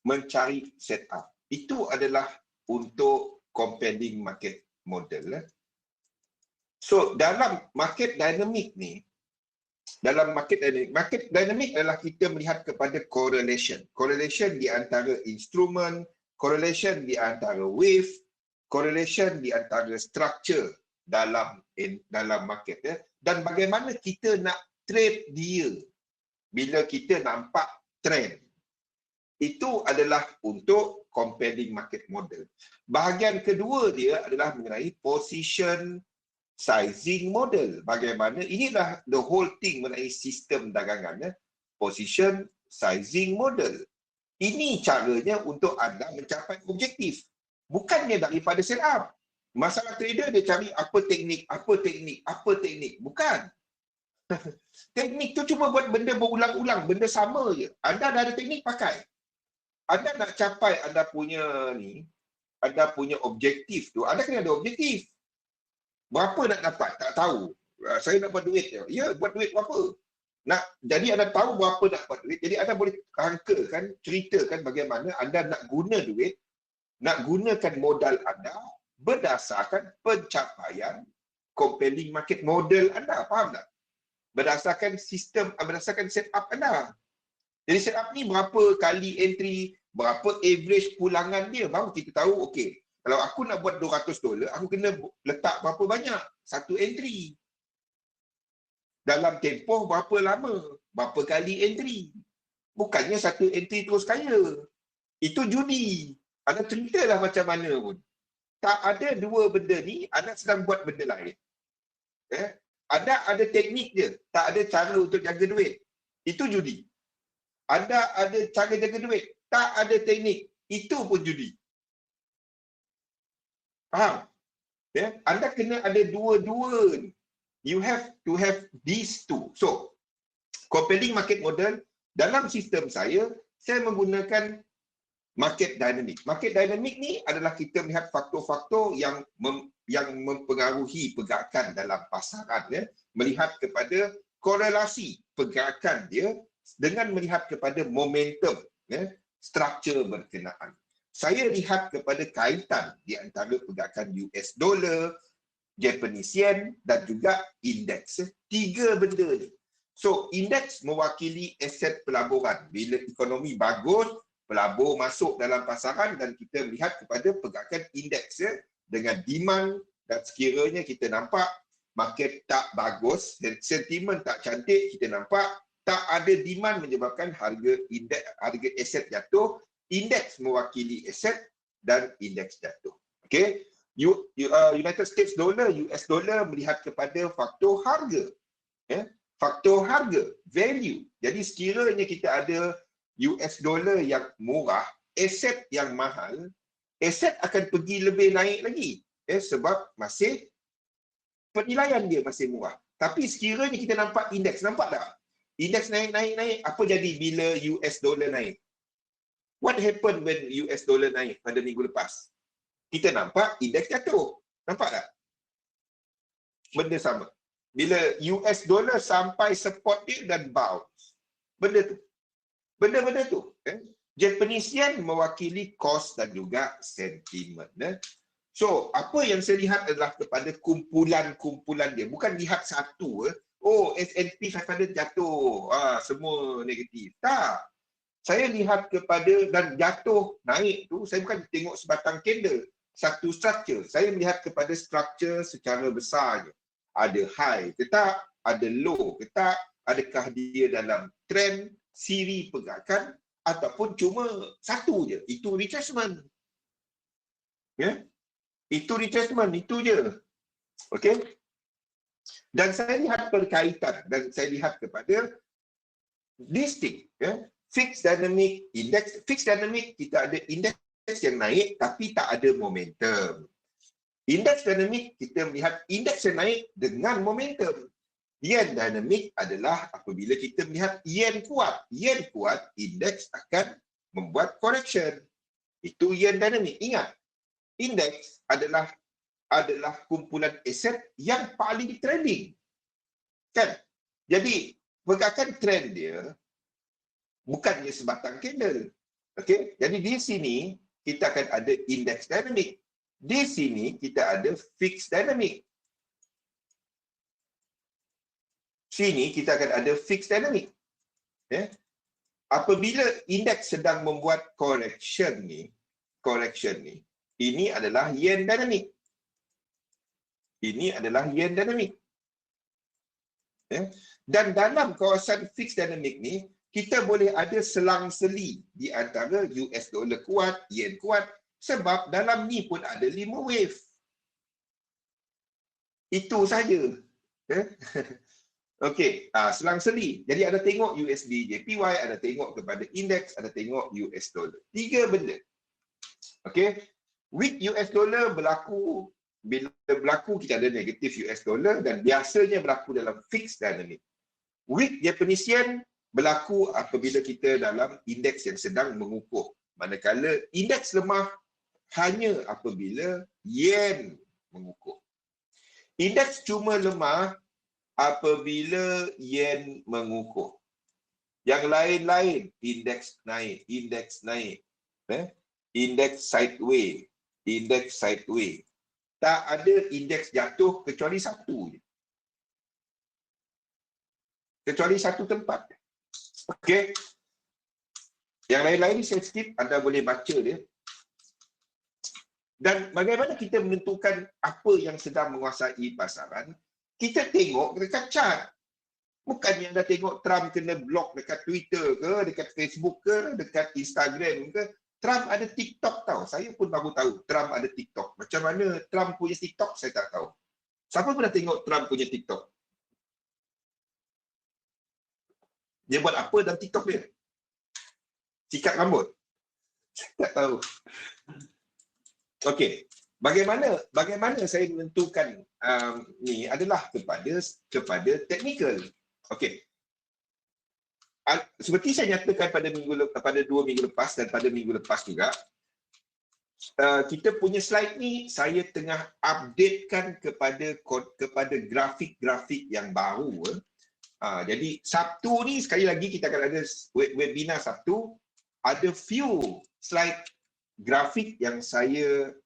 mencari setup. Itu adalah untuk compelling market model. So, dalam market dynamic ni, market dynamic adalah kita melihat kepada correlation. Correlation di antara instrumen, correlation di antara wave, correlation di antara structure dalam market. Dan bagaimana kita nak trade dia bila kita nampak trend. Itu adalah untuk compelling market model. Bahagian kedua dia adalah mengenai position sizing model. Bagaimana, inilah the whole thing mengenai sistem dagangan. Position sizing model. Ini caranya untuk anda mencapai objektif. Bukannya daripada set up. Masalah trader dia cari apa teknik. Bukan. Teknik tu cuma buat benda berulang-ulang, benda sama je. Anda dah ada teknik, pakai. Anda nak capai anda punya objektif tu, anda kena ada objektif. Berapa nak dapat? Tak tahu. Saya nak buat duit. Ya, buat duit berapa? Jadi anda tahu berapa nak buat duit. Jadi anda boleh rangkakan, ceritakan bagaimana anda nak guna duit, nak gunakan modal anda berdasarkan pencapaian compelling market model anda. Faham tak? Berdasarkan sistem, berdasarkan setup anda. Jadi setup ni berapa kali entry, berapa average pulangan dia, baru kita tahu, okey, kalau aku nak buat $200, aku kena letak berapa banyak satu entry. Dalam tempoh berapa lama, berapa kali entry. Bukannya satu entry terus kaya. Itu judi. Anda ceritalah macam mana pun. Tak ada dua benda ni, anda sedang buat benda lain. Anda ada teknik je, tak ada cara untuk jaga duit. Itu judi. Anda ada cara jaga duit, tak ada teknik, itu pun judi. Faham? Anda kena ada dua-dua. You have to have these two. So, compelling market model, dalam sistem saya menggunakan market dynamic. Market dynamic ni adalah kita melihat faktor-faktor yang mempengaruhi pergerakan dalam pasaran. Melihat kepada korelasi pergerakan dia dengan melihat kepada momentum, struktur berkenaan. Saya lihat kepada kaitan di antara pergerakan US dollar, Japanese yen dan juga indeks. Tiga benda ni. So, indeks mewakili aset pelaburan. Bila ekonomi bagus, pelabur masuk dalam pasaran dan kita melihat kepada pergerakan indeks dengan demand, dan sekiranya kita nampak market tak bagus dan sentimen tak cantik, kita nampak tak ada demand menyebabkan harga aset jatuh, indeks mewakili aset dan indeks jatuh. Okey. United States dollar, US dollar melihat kepada faktor harga. Faktor harga, value. Jadi sekiranya kita ada US dollar yang murah, aset yang mahal, aset akan pergi lebih naik lagi. Sebab masih penilaian dia masih murah. Tapi sekiranya kita nampak indeks, nampak tak? Indeks naik, apa jadi bila US dollar naik? What happened when US dollar naik pada minggu lepas? Kita nampak indeks jatuh. Nampak tak? Benda sama. Bila US dollar sampai support dia dan bounce. Benda tu. Japanese yen mewakili cost dan juga sentiment. So, apa yang saya lihat adalah kepada kumpulan-kumpulan dia. Bukan lihat satu. S&P 500 jatuh, semua negatif. Tak. Saya lihat kepada dan jatuh, naik tu, saya bukan tengok sebatang candle, satu structure. Saya melihat kepada structure secara besar. Ada high ke tak, ada low ke tak, adakah dia dalam trend, siri pergerakan, ataupun cuma satu je, itu retracement. Ya, itu retracement, itu je. Okey. Dan saya lihat perkaitan dan saya lihat kepada this thing, ya. Fixed dynamic index, fixed dynamic kita ada indeks yang naik tapi tak ada momentum. Indeks dinamik kita melihat indeks yang naik dengan momentum. Yen dinamik adalah apabila kita melihat yen kuat. Yen kuat, indeks akan membuat correction. Itu yen dinamik. Ingat, indeks adalah kumpulan aset yang paling trending. Kan? Jadi, pergerakan trend dia bukannya sebatang candle. Okey? Jadi di sini kita akan ada indeks dinamik. Di sini kita ada fixed dynamic. Sini kita akan ada fixed dynamic. Ya. Apabila indeks sedang membuat correction ni, ini adalah yen dynamic. Ini adalah yen dynamic. Ya. Dan dalam kawasan fixed dynamic ni, kita boleh ada selang-seli di antara US dollar kuat, yen kuat, sebab dalam ni pun ada 5 wave. Itu saja. Okey, selang-seli. Jadi ada tengok USD JPY, ada tengok kepada indeks, ada tengok US dollar. 3 benda. Okey. Weak US dollar berlaku bila berlaku kita ada negatif US dollar dan biasanya berlaku dalam fixed dynamic. Weak Japanese yen berlaku apabila kita dalam indeks yang sedang mengukuh. Manakala indeks lemah hanya apabila yen mengukuh. Indeks cuma lemah apabila yen mengukuh. Yang lain-lain, indeks naik, indeks sideways, Tak ada indeks jatuh kecuali satu je. Kecuali satu tempat. Okey. Yang lain-lain ni sensitif, anda boleh baca dia. Dan bagaimana kita menentukan apa yang sedang menguasai pasaran? Kita tengok dekat chart. Bukannya anda tengok Trump kena block dekat Twitter ke, dekat Facebook ke, dekat Instagram ke. Trump ada TikTok tau. Saya pun baru tahu Trump ada TikTok. Macam mana Trump punya TikTok, saya tak tahu. Siapa pernah tengok Trump punya TikTok? Dia buat apa dalam TikTok dia? Sikat rambut? Saya tak tahu. Okey, bagaimana saya menentukan ni adalah kepada technical. Okey. Seperti saya nyatakan pada 2 minggu lepas dan pada minggu lepas juga, kita punya slide ni saya tengah updatekan kepada grafik-grafik yang baru. Jadi Sabtu ni sekali lagi kita akan ada webinar Sabtu, ada few slide grafik yang saya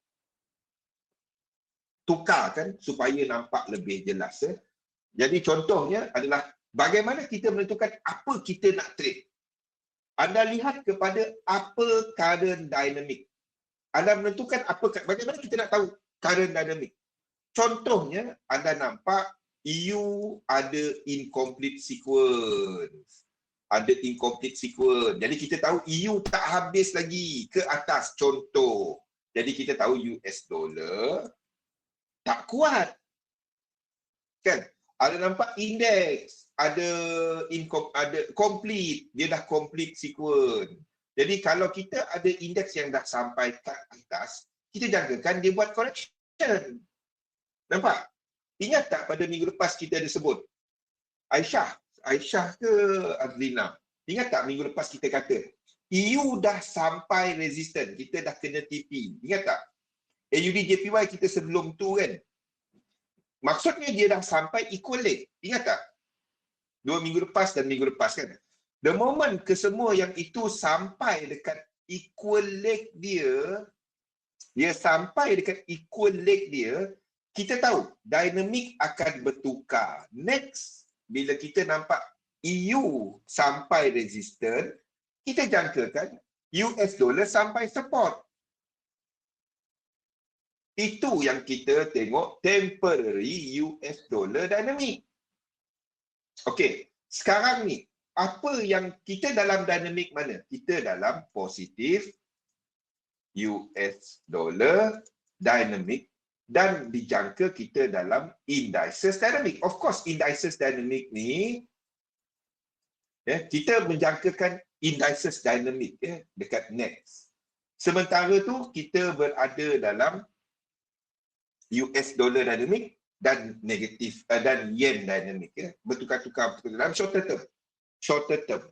tukarkan supaya nampak lebih jelas. Jadi contohnya adalah bagaimana kita menentukan apa kita nak trade. Anda lihat kepada apa current dynamic. Anda menentukan bagaimana kita nak tahu current dynamic. Contohnya anda nampak EU ada incomplete sequence. Jadi kita tahu EU tak habis lagi ke atas, contoh. Jadi kita tahu US dollar tak kuat. Kan? Ada nampak indeks, ada complete, dia dah complete sequence. Jadi kalau kita ada indeks yang dah sampai ke atas, kita jangkakan dia buat correction. Nampak? Ingat tak pada minggu lepas kita ada sebut Aisyah ke Azlina? Ingat tak minggu lepas kita kata EU dah sampai resistant, kita dah kena TP. Ingat tak? AUD JPY kita sebelum tu kan, maksudnya dia dah sampai equal leg. Ingat tak? 2 minggu lepas dan minggu lepas kan. The moment kesemua yang itu sampai dekat equal leg dia sampai dekat equal leg dia, kita tahu dinamik akan bertukar. Next, bila kita nampak EU sampai resistant, kita jangkakan US dollar sampai support. Itu yang kita tengok temporary US dollar dynamic. Okey, sekarang ni apa yang kita dalam dinamik mana? Kita dalam positif US dollar dynamic dan dijangka kita dalam indices dynamic. Of course, indices dynamic ni kita menjangkakan indices dynamic dekat next. Sementara tu kita berada dalam US dollar dynamic dan negatif dan yen dynamic bertukar-tukar dalam shorter term. Shorter term.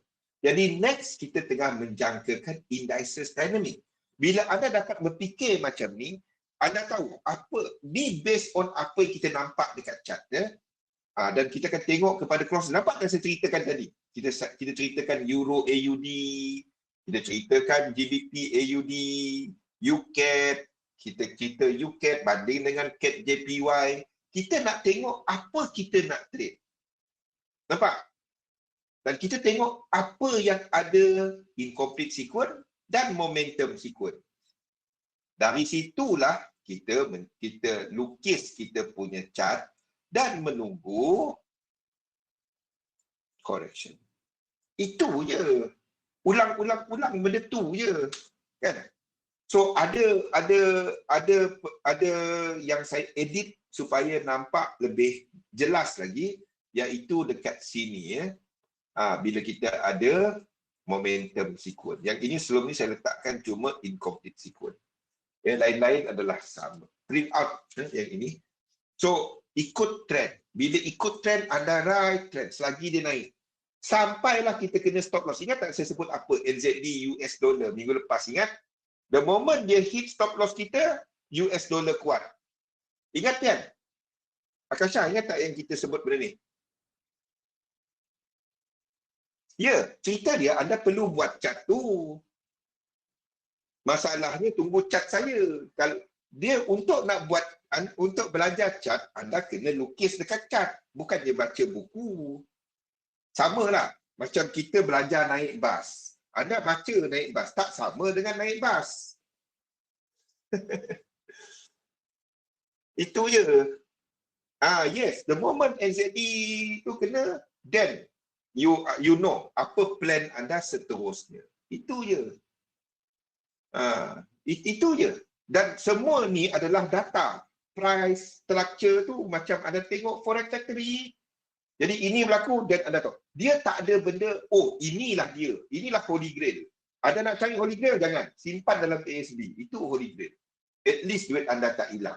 Jadi next kita tengah menjangkakan indices dynamic. Bila anda dapat berfikir macam ni, anda tahu apa ni based on apa yang kita nampak dekat chart dan kita akan tengok kepada cross. Nampak yang saya ceritakan tadi? Kita ceritakan Euro AUD, kita ceritakan GBP AUD, UCAD, kita cerita UCAD banding dengan CAD JPY. Kita nak tengok apa kita nak trade. Nampak? Dan kita tengok apa yang ada incomplete sequence dan momentum sequence. Dari situlah kita lukis kita punya chart dan menunggu correction. Itu je. Ulang-ulang benda tu je. Kan? So ada yang saya edit supaya nampak lebih jelas lagi, iaitu dekat sini bila kita ada momentum sequence. Yang ini sebelum ni saya letakkan cuma incomplete sequence. Yang lain-lain adalah sama. Print out yang ini. So ikut trend. Bila ikut trend, anda right trend selagi dia naik. Sampailah kita kena stop loss. Ingat tak saya sebut apa? NZD US dollar minggu lepas, ingat? The moment dia hit stop loss kita, US dollar kuat. Ingat kan? Akasha, ingat tak yang kita sebut benda ni? Ya, cerita dia anda perlu buat chart tu. Masalahnya tunggu chart saya. Kalau dia untuk belajar chart, anda kena lukis dekat chart. Bukan dia baca buku. Sama lah. Macam kita belajar naik bas. Anda baca naik bas. Tak sama dengan naik bas. Itu je. Yes. The moment NZD tu kena, then you know apa plan anda seterusnya. Itu je. Itu je. Dan semua ni adalah data. Price, structure tu macam anda tengok forex factory. Jadi ini berlaku dan anda tahu. Dia tak ada benda, oh inilah dia. Inilah holy grail. Anda nak cari holy grail, jangan. Simpan dalam ASB. Itu holy grail. At least duit anda tak hilang.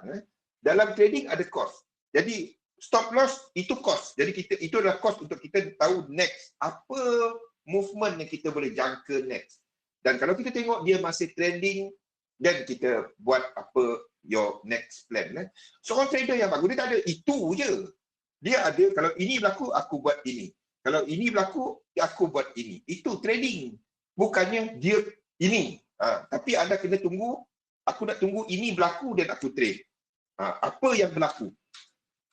Dalam trading ada cost. Jadi stop loss itu cost. Jadi itu adalah cost untuk kita tahu next. Apa movement yang kita boleh jangka next. Dan kalau kita tengok dia masih trending, dan kita buat apa your next plan. Seorang trader yang bagus, dia tak ada itu je. Dia ada, kalau ini berlaku, aku buat ini. Kalau ini berlaku, aku buat ini. Itu trading. Bukannya dia ini. Tapi anda kena tunggu, aku nak tunggu ini berlaku dan aku trade. Apa yang berlaku?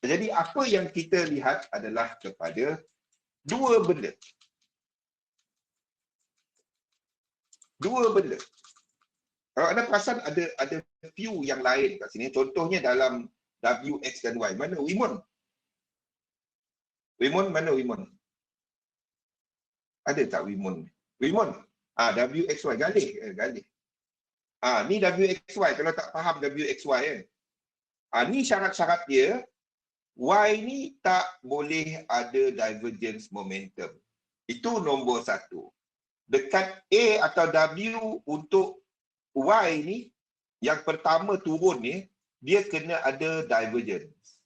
Jadi apa yang kita lihat adalah kepada dua benda. Dua benda. Kalau anda perasan ada few yang lain kat sini. Contohnya dalam WX dan Y. Mana Wimon? Wimon mana Wimon? Ada tak Wimon? Wimon. WXY galih. Ni WXY kalau tak faham WXY kan. Ni syarat-syarat dia. Y ni tak boleh ada divergence momentum. Itu nombor satu. Dekat A atau W untuk Y ni, yang pertama turun ni, dia kena ada divergence.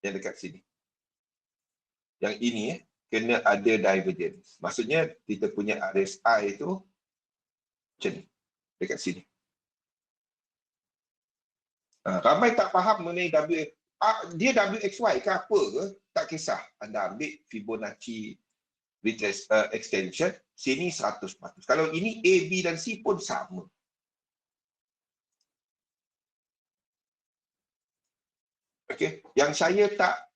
Yang dekat sini. Yang ini kena ada divergence. Maksudnya kita punya RSI itu macam ni. Dekat sini. Ramai tak faham mengenai dia WXY ke apa ke? Tak kisah. Anda ambil Fibonacci extension, sini 100%. Kalau ini A, B dan C pun sama. Okey, yang saya tak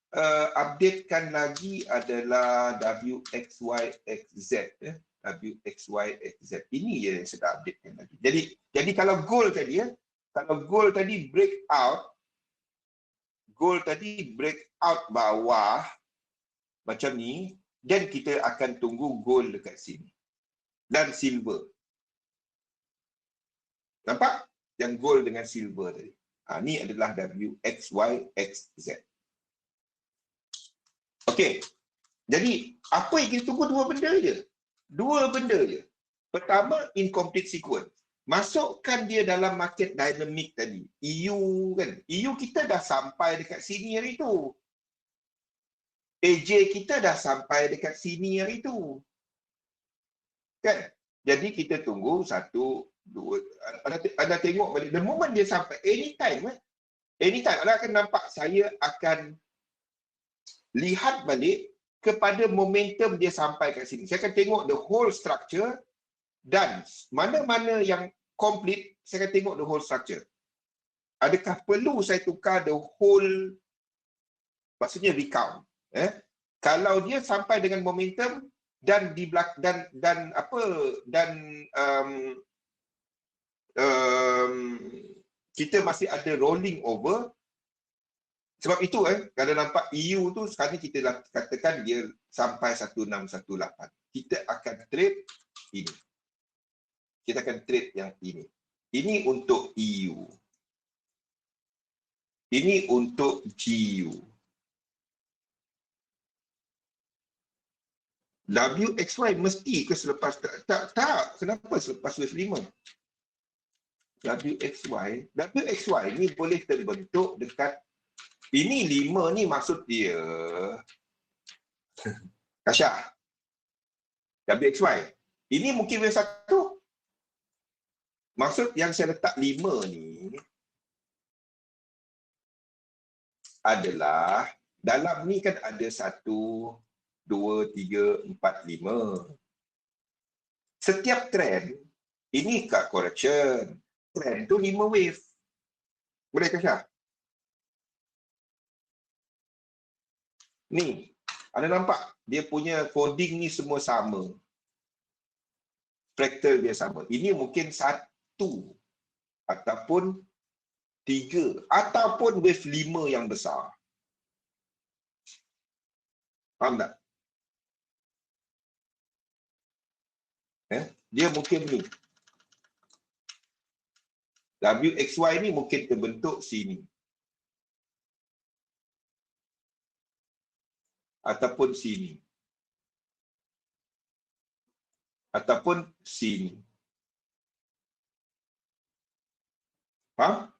updatekan lagi adalah WXYXZ. WXYXZ. Ini je yang saya tak updatekan lagi. Jadi kalau goal tadi break out bawah macam ni, dan kita akan tunggu gold dekat sini. Dan silver. Nampak? Yang gold dengan silver tadi. Ni adalah W, X, Y, X, Z. Okey. Jadi, apa yang kita tunggu? Dua benda je. Dua benda je. Pertama, incomplete sequence. Masukkan dia dalam market dynamic tadi. EU kan. EU kita dah sampai dekat sini hari tu. AJ kita dah sampai dekat sini hari tu. Kan? Jadi kita tunggu satu, dua, anda tengok balik. The moment dia sampai, anytime anda akan nampak saya akan lihat balik kepada momentum dia sampai kat sini. Saya akan tengok the whole structure dan mana-mana yang complete, saya akan tengok the whole structure. Adakah perlu saya tukar the whole, maksudnya recount. Kalau dia sampai dengan momentum dan di belakang dan kita masih ada rolling over. Sebab itu kalau nampak EU tu sekarang kita katakan dia sampai 1618. Kita akan trade ini. Kita akan trade yang ini. Ini untuk EU. Ini untuk GU. WXY mesti ke selepas tak. Kenapa selepas wave 5? WXY ni boleh terbentuk dekat ini 5 ni, maksud dia Kasyah. WXY. Ini mungkin wave 1. Maksud yang saya letak 5 ni adalah dalam ni kan ada 1, 2, 3, 4, 5. Setiap trend, ini cut correction. Trend tu 5 wave. Boleh Kasyah? Ni, anda nampak dia punya coding ni semua sama. Fractal dia sama. Ini mungkin 1 ataupun 3 ataupun wave 5 yang besar. Faham tak? Dia mungkin ni. WXY ni mungkin terbentuk sini. Ataupun sini. Ataupun sini. Faham?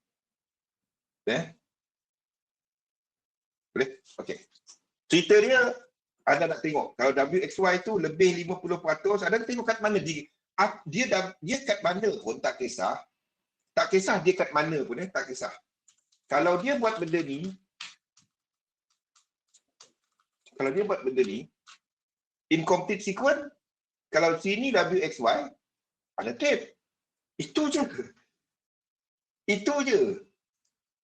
Boleh? Okey. Cerita dia, anda nak tengok. Kalau WXY tu lebih 50%, anda tengok kat mana dia kat mana pun tak kisah. Tak kisah dia kat mana pun, tak kisah. Kalau dia buat benda ni, incomplete sequence, kalau sini WXY, ada trade. Itu je.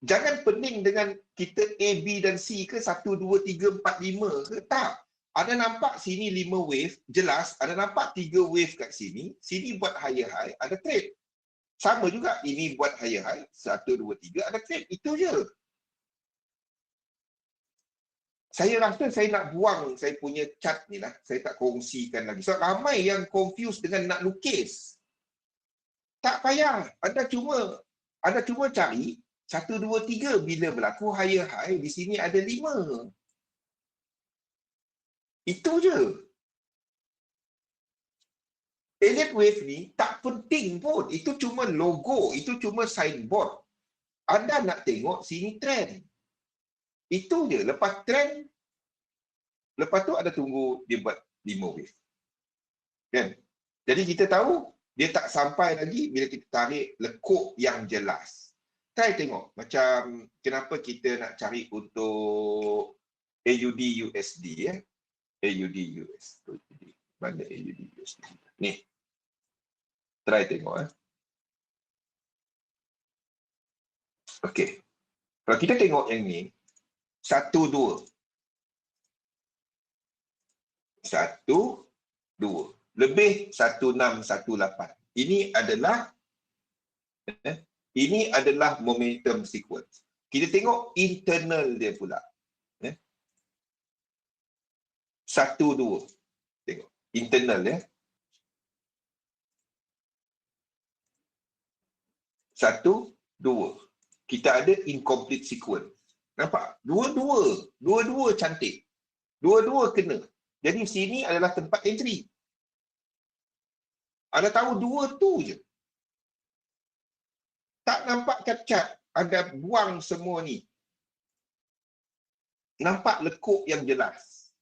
Jangan pening dengan kita A, B dan C ke 1, 2, 3, 4, 5 ke. Tak. Anda nampak sini 5 wave, jelas. Anda nampak 3 wave kat sini. Sini buat higher high, ada trade. Sama juga, ini buat higher high, 1, 2, 3, ada trade. Itu je. Saya rasa saya nak buang saya punya chart ni lah. Saya tak kongsikan lagi. So, ramai yang confused dengan nak lukis. Tak payah. Anda cuma cari 1, 2, 3 bila berlaku higher high. Di sini ada 5. Itu je. Elliott wave ni tak penting pun. Itu cuma logo. Itu cuma signboard. Anda nak tengok sini trend. Itu je. Lepas trend, lepas tu ada tunggu dia buat 5 wave. Kan? Jadi kita tahu dia tak sampai lagi bila kita tarik lekuk yang jelas. Try tengok macam kenapa kita nak cari untuk AUD USD AUD USD. Mana AUD USD? Ni. Try tengok Okey. Kalau kita tengok yang ni 1, 2. 1, 2. Lebih 1618. Ini adalah momentum sequence. Kita tengok internal dia pula. 1, 2. Tengok. Internal ya. 1, 2. Kita ada incomplete sequence. Nampak? Dua-dua cantik. Dua-dua kena. Jadi sini adalah tempat entry. Anda tahu dua tu je. Tak nampak cat-cat. Anda buang semua ni. Nampak lekuk yang jelas.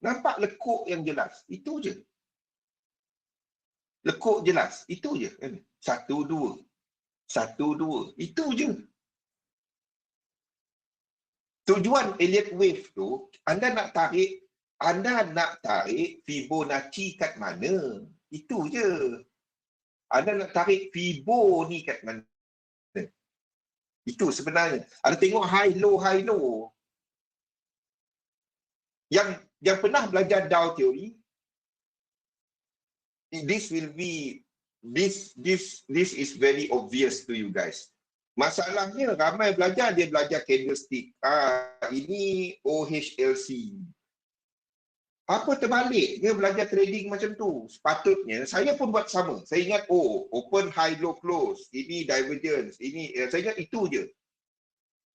Nampak lekuk yang jelas. Itu je. Lekuk jelas. Itu je. 1, 2. 1, 2. Itu je. Tujuan Elliott wave tu, anda nak tarik Fibonacci kat mana? Itu je. Anda nak tarik Fibo ni kat mana? Itu sebenarnya. Anda tengok high low. Yang pernah belajar Dow theory, this is very obvious to you guys. Masalahnya ramai belajar, dia belajar candlestick. Ini OHLC. Apa terbalik? Dia belajar trading macam tu. Sepatutnya, saya pun buat sama. Saya ingat, open, high, low, close. Ini divergence. Saya ingat itu je.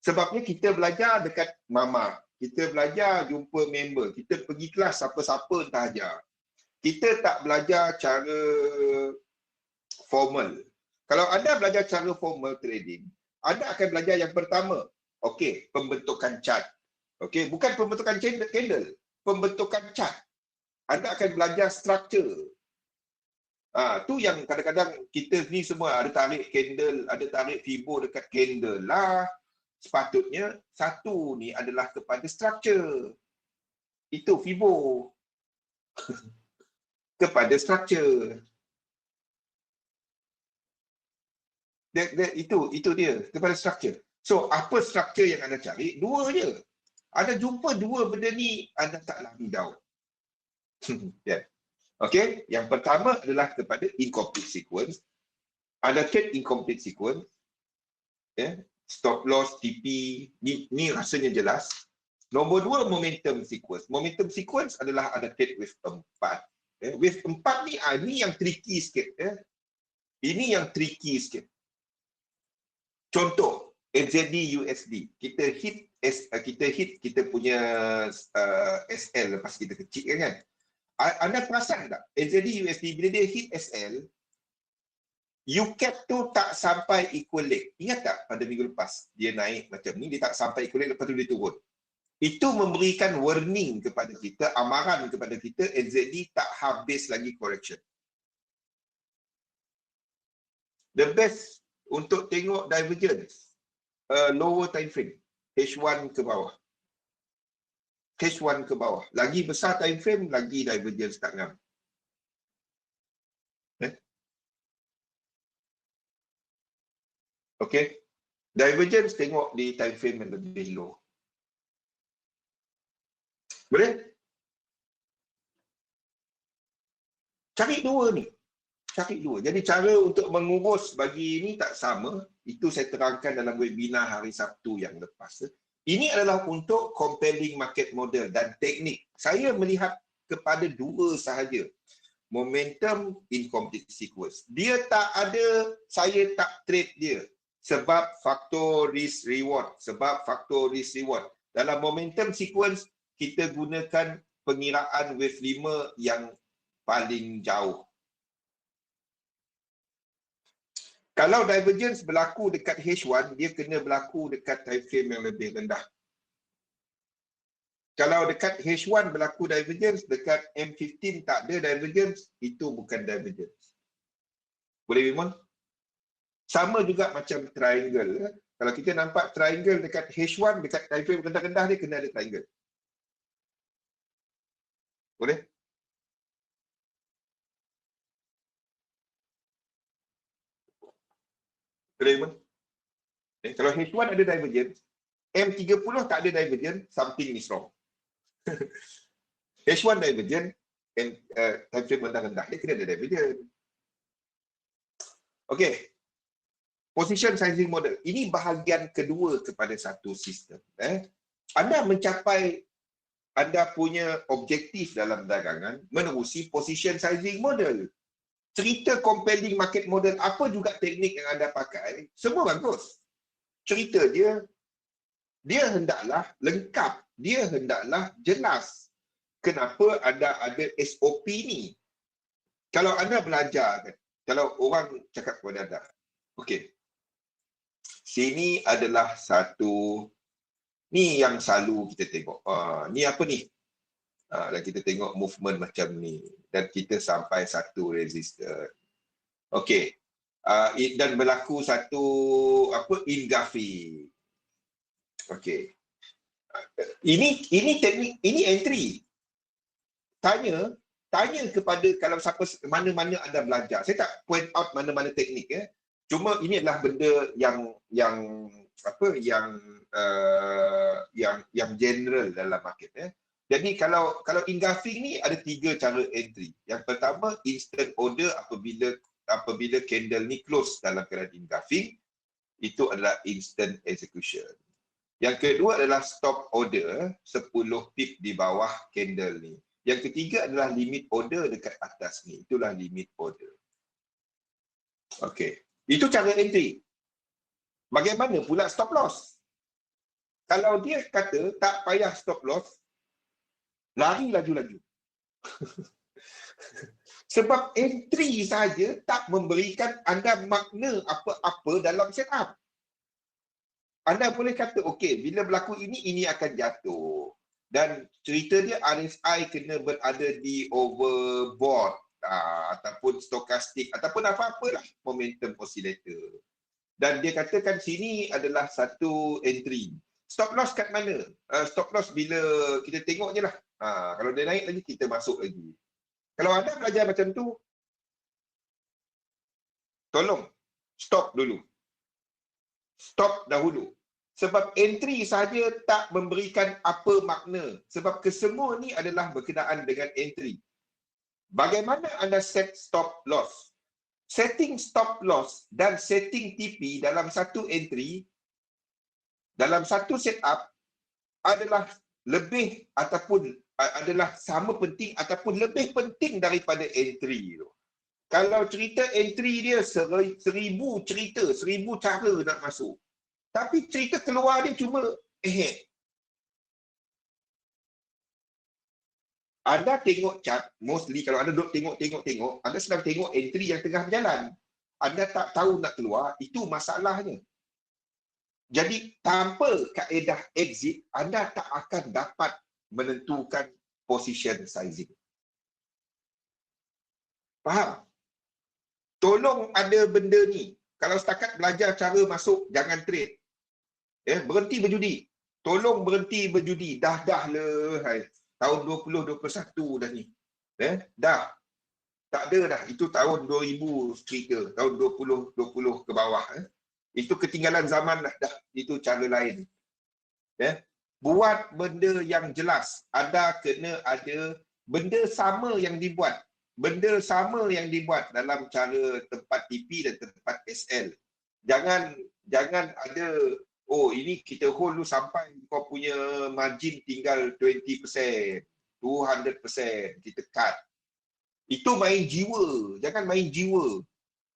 Sebabnya kita belajar dekat mama. Kita belajar jumpa member. Kita pergi kelas siapa-siapa entah ajar. Kita tak belajar cara formal. Kalau anda belajar cara formal trading, anda akan belajar yang pertama. Okey, pembentukan chart. Okey, bukan pembentukan candle. Pembentukan chart. Anda akan belajar structure. Tu yang kadang-kadang kita ni semua ada tarik candle, ada tarik Fibo dekat candle lah. Sepatutnya satu ni adalah kepada structure. Itu Fibo. Kepada structure. Itu dia, kepada structure. So, apa structure yang anda cari? Dua je. Anda jumpa dua benda ni, anda tak lari down. Yeah. Okay, yang pertama adalah kepada incomplete sequence. Anda check incomplete sequence. Yeah. Stop loss, TP, ni rasanya jelas. Nombor dua, momentum sequence. Momentum sequence adalah anda check with 4. Yeah. With 4 ni, ni yang tricky sikit. Yeah. Ini yang tricky sikit. Contoh, NZD USD. Kita hit kita punya SL lepas kita kecil kan. Anda perasan tak? NZD USD bila dia hit SL, UCAP tu tak sampai equal leg. Ingat tak pada minggu lepas dia naik macam ni, dia tak sampai equal leg, lepas tu dia turun. Itu memberikan warning kepada kita, amaran kepada kita, NZD tak habis lagi correction. The best untuk tengok divergence, lower time frame, H1 ke bawah. H1 ke bawah. Lagi besar time frame, lagi divergence tak ngam. Okay. Divergence tengok di time frame yang lebih low. Boleh? Cari dua ni. Cari dua. Jadi cara untuk mengurus bagi ini tak sama. Itu saya terangkan dalam webinar hari Sabtu yang lepas. Ini adalah untuk compelling market model dan teknik. Saya melihat kepada dua sahaja. Momentum, incomplete sequence. Dia tak ada, saya tak trade dia. Sebab faktor risk reward. Dalam momentum sequence, kita gunakan pengiraan wave 5 yang paling jauh. Kalau divergence berlaku dekat H1, dia kena berlaku dekat time frame yang lebih rendah. Kalau dekat H1 berlaku divergence, dekat M15 tak ada divergence, itu bukan divergence. Boleh Wimon? Sama juga macam triangle. Kalau kita nampak triangle dekat H1, dekat time frame rendah-rendah dia kena ada triangle. Boleh? Kalau H1 ada divergence, M30 tak ada divergence, something is wrong. H1 divergence, time frame rendah-rendah, dia kena ada divergence. Okey. Position sizing model. Ini bahagian kedua kepada satu sistem. Anda mencapai anda punya objektif dalam dagangan menerusi position sizing model. Cerita compelling market model, apa juga teknik yang anda pakai, semua bagus. Cerita dia hendaklah lengkap, dia hendaklah jelas. Kenapa anda ada SOP ni? Kalau anda belajar, kan, kalau orang cakap kepada anda, okey, sini adalah satu, ni yang selalu kita tengok. Ni apa ni? Dan kita tengok movement macam ni. Dan kita sampai satu resistance. Okey. Dan berlaku satu engulfing. Okey. Ini teknik, ini entry. Tanya kepada kalau siapa mana-mana anda belajar. Saya tak point out mana-mana teknik ya. Cuma ini adalah benda yang general dalam market ya. Jadi kalau engulfing ni ada 3 cara entry. Yang pertama instant order apabila candle ni close dalam keadaan engulfing, itu adalah instant execution. Yang kedua adalah stop order 10 pip di bawah candle ni. Yang ketiga adalah limit order dekat atas ni. Itulah limit order. Okey. Itu cara entry. Bagaimana pula stop loss? Kalau dia kata tak payah stop loss, lari laju-laju. Sebab entry saja tak memberikan anda makna apa-apa dalam setup. Anda boleh kata, okey, bila berlaku ini akan jatuh. Dan cerita dia RSI kena berada di overbought ataupun stokastik ataupun apa-apalah momentum oscillator. Dan dia katakan sini adalah satu entry. Stop loss kat mana? Stop loss bila kita tengok je lah. Kalau dia naik lagi, kita masuk lagi. Kalau anda belajar macam tu, tolong stop dulu. Stop dahulu. Sebab entry saja tak memberikan apa makna. Sebab kesemua ni adalah berkenaan dengan entry. Bagaimana anda set stop loss? Setting stop loss dan setting TP dalam satu entry, dalam satu setup adalah lebih ataupun adalah sama penting ataupun lebih penting daripada entry tu. Kalau cerita entry dia 1000 cerita, 1000 cara nak masuk. Tapi cerita keluar dia cuma Anda tengok chart, mostly kalau anda duduk tengok, anda sedang tengok entry yang tengah berjalan. Anda tak tahu nak keluar, itu masalahnya. Jadi tanpa kaedah exit, anda tak akan dapat menentukan position sizing. Faham? Tolong ada benda ni. Kalau setakat belajar cara masuk, jangan trade. Berhenti berjudi. Tolong berhenti berjudi. Dah le. Tahun 2021 dah ni. Dah. Tak ada dah. Itu tahun 2000 cerita. Tahun 2020 ke bawah. Itu ketinggalan zaman dah. Itu cara lain. Buat benda yang jelas. Anda kena ada benda sama yang dibuat. Benda sama yang dibuat dalam cara tempat TP dan tempat SL. Jangan ada, ini kita hold lu sampai kau punya margin tinggal 20%, 200%, kita cut. Itu main jiwa, jangan main jiwa.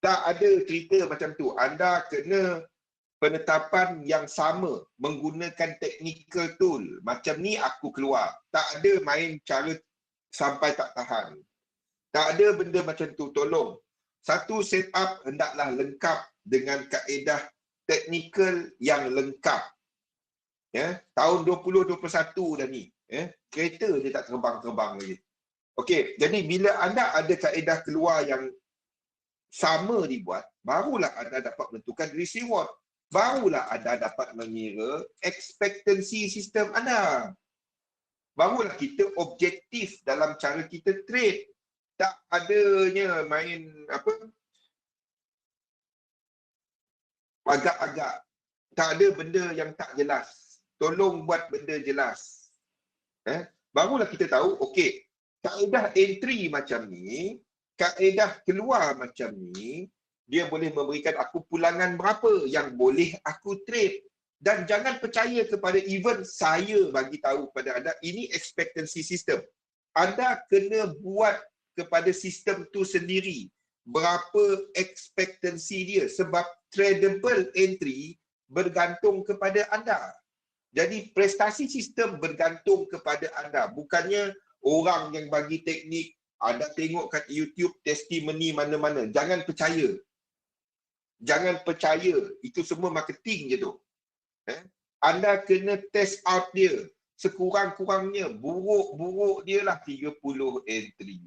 Tak ada cerita macam tu. Anda kena penetapan yang sama, menggunakan technical tool. Macam ni aku keluar. Tak ada main cara sampai tak tahan. Tak ada benda macam tu, tolong. Satu setup hendaklah lengkap dengan kaedah teknikal yang lengkap. Tahun 2021 dah ni. Kereta dia tak terbang-terbang lagi. Okey, jadi bila anda ada kaedah keluar yang sama dibuat, barulah anda dapat menentukan risk reward. Barulah anda dapat mengira expectancy sistem anda. Barulah kita objektif dalam cara kita trade. Tak adanya main agak-agak. Tak ada benda yang tak jelas. Tolong buat benda jelas. Barulah kita tahu, okey, kaedah entry macam ni, kaedah keluar macam ni, dia boleh memberikan aku pulangan berapa yang boleh aku trade. Dan jangan percaya kepada even saya bagi tahu kepada anda, ini expectancy system. Anda kena buat kepada sistem tu sendiri. Berapa expectancy dia. Sebab tradable entry bergantung kepada anda. Jadi prestasi sistem bergantung kepada anda. Bukannya orang yang bagi teknik, anda tengok kat YouTube testimoni mana-mana. Jangan percaya. Jangan percaya. Itu semua marketing je tu. Anda kena test out dia. Sekurang-kurangnya buruk-buruk dia lah 30 entry.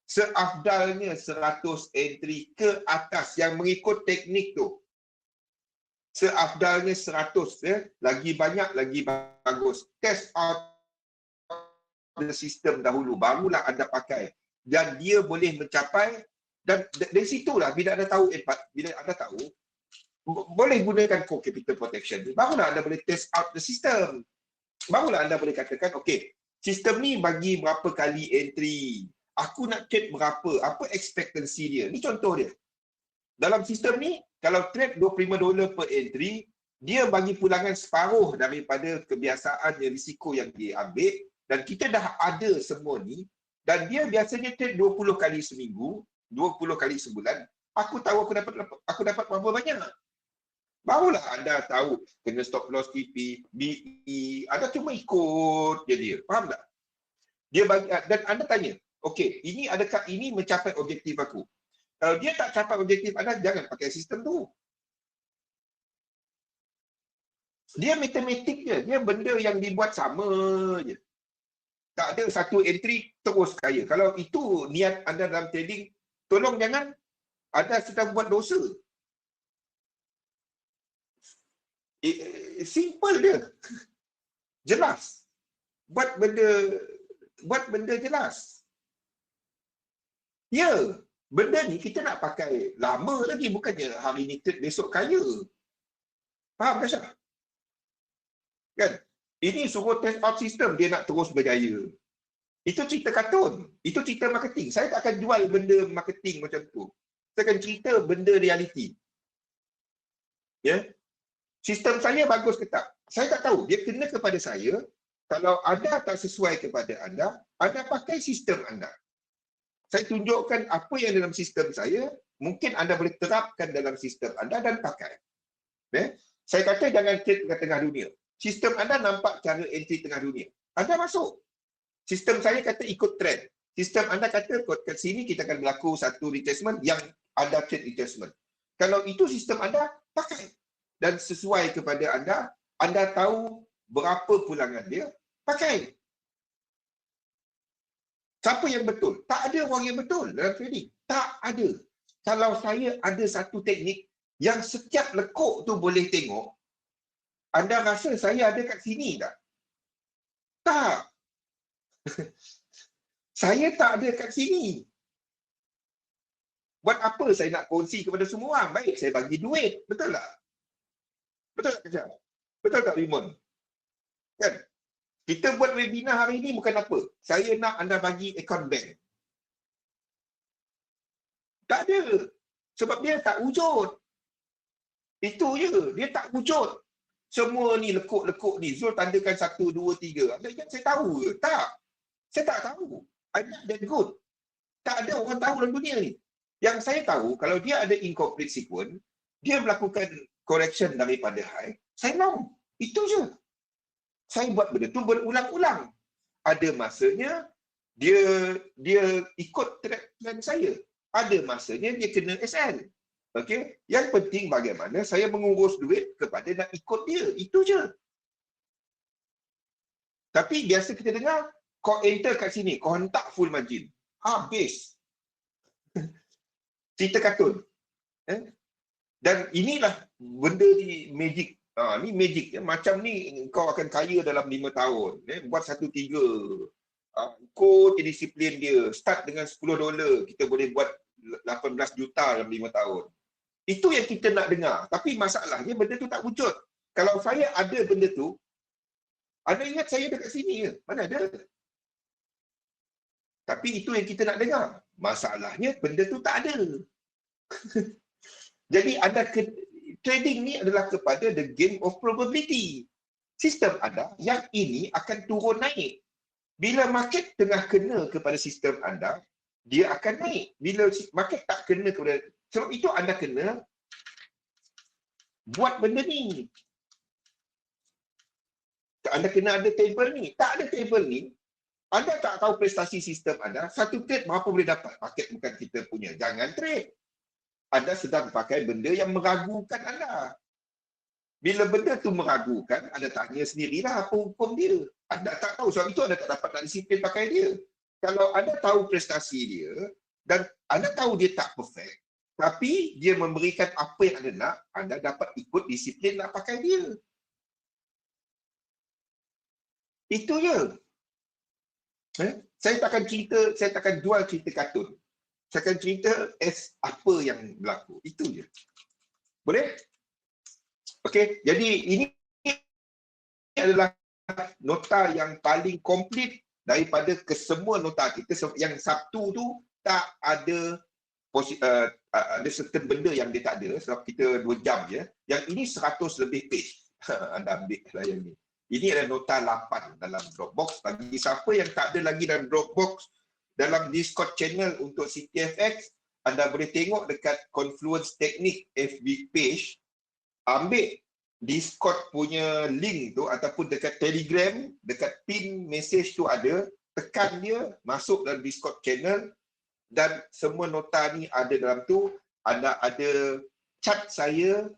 Seafdalnya 100 entry ke atas yang mengikut teknik tu. Seafdalnya 100 ya. Lagi banyak lagi bagus. Test out the system dahulu, barulah anda pakai. Dan dia boleh mencapai, dan dari situlah bila anda tahu, bila anda tahu boleh gunakan core capital protection, barulah anda boleh test out the system. Barulah anda boleh katakan, okey, sistem ni bagi berapa kali entry, aku nak trade berapa, apa expectancy dia. Ni contoh dia. Dalam sistem ni, kalau trade $25 per entry, dia bagi pulangan separuh daripada kebiasaan risiko yang dia ambil, dan kita dah ada semua ni, dan dia biasanya trade 20 kali seminggu, 20 kali sebulan. Aku tahu aku dapat berapa banyak. Barulah anda tahu kena stop loss TP, BE, anda cuma ikut je dia. Faham tak? Dia bagi, dan anda tanya, okey, ini adakah ini mencapai objektif aku? Kalau dia tak capai objektif anda, jangan pakai sistem tu. Dia matematik je, dia benda yang dibuat sama je. Tak ada satu entry terus kaya. Kalau itu niat anda dalam trading, tolong jangan, anda sedang buat dosa. Simple dia. Jelas. Buat benda jelas. Ya, benda ni kita nak pakai lama lagi, bukannya hari ni besok kaya. Faham tak Syah? Kan? Ini suruh test out system, dia nak terus berjaya. Itu cerita kartun. Itu cerita marketing. Saya tak akan jual benda marketing macam tu. Saya akan cerita benda realiti. Ya? Sistem saya bagus ke tak? Saya tak tahu. Dia kena kepada saya. Kalau anda tak sesuai kepada anda pakai sistem anda. Saya tunjukkan apa yang dalam sistem saya, mungkin anda boleh terapkan dalam sistem anda dan pakai. Ya? Saya kata jangan trade ke tengah dunia. Sistem anda nampak cara entry tengah dunia. Anda masuk. Sistem saya kata ikut trend. Sistem anda kata kat sini kita akan berlaku satu retracement yang anda trade retracement. Kalau itu sistem anda, pakai. Dan sesuai kepada anda tahu berapa pulangan dia, pakai. Siapa yang betul? Tak ada orang yang betul dalam trading. Tak ada. Kalau saya ada satu teknik yang setiap lekuk tu boleh tengok, anda rasa saya ada kat sini tak? Tak. Saya tak ada kat sini. Buat apa saya nak kongsi kepada semua orang? Baik, saya bagi duit. Betul tak? Betul tak, Kajak? Betul tak, Rimon? Kan? Kita buat webinar hari ini bukan apa. Saya nak anda bagi akaun bank. Tak ada. Sebab dia tak wujud. Itu je. Dia tak wujud. Semua ni lekuk-lekuk ni. Zul tandakan 1, 2, 3. Anda ingat saya tahu ke? Tak. Saya tak tahu. I'm not that good. Tak ada orang tahu dalam dunia ni. Yang saya tahu, kalau dia ada incomplete sequence, dia melakukan correction daripada high, saya long. Itu je. Saya buat benda tu berulang-ulang. Ada masanya dia ikut trend saya. Ada masanya dia kena SL. Okey? Yang penting bagaimana saya mengurus duit kepada nak ikut dia. Itu je. Tapi biasa kita dengar, kau enter kat sini, kau hentak full margin. Habis. Cerita kartun. Dan inilah benda ni magic. Ni magic. Macam ni kau akan kaya dalam 5 tahun. Buat 1-3. Ikut disiplin dia. Start dengan $10. Kita boleh buat 18 juta dalam 5 tahun. Itu yang kita nak dengar. Tapi masalahnya benda tu tak wujud. Kalau saya ada benda tu, anda ingat saya dekat sini ke? Mana ada? Tapi itu yang kita nak dengar. Masalahnya benda tu tak ada. Jadi anda trading ni adalah kepada the game of probability. Sistem anda yang ini akan turun naik. Bila market tengah kena kepada sistem anda, dia akan naik. Bila market tak kena kepada, sebab itu anda kena buat benda ni. Anda kena ada table ni. Tak ada table ni, anda tak tahu prestasi sistem anda, satu trade berapa boleh dapat. Market bukan kita punya. Jangan trade. Anda sedang pakai benda yang meragukan anda. Bila benda tu meragukan, anda tanya sendirilah apa hukum dia. Anda tak tahu, sebab itu anda tak dapat nak disiplin pakai dia. Kalau anda tahu prestasi dia, dan anda tahu dia tak perfect, tapi dia memberikan apa yang anda nak, anda dapat ikut disiplin nak pakai dia. Itu je. Saya takkan jual cerita kartun. Saya akan cerita as apa yang berlaku. Itu je. Boleh? Okey, jadi ini adalah nota yang paling komplit daripada kesemua nota kita. Yang Sabtu tu tak ada ada certain benda yang dia tak ada sebab kita 2 jam je. Yang ini 100 lebih page. Anda ambil lah yang ni. Ini adalah nota 8 dalam Dropbox. Bagi siapa yang tak ada lagi dalam Dropbox, dalam Discord channel untuk CTFX, anda boleh tengok dekat Confluence Teknik FB page, ambil Discord punya link tu ataupun dekat Telegram, dekat pin message tu ada, tekan dia, masuk dalam Discord channel dan semua nota ni ada dalam tu. Anda ada chat saya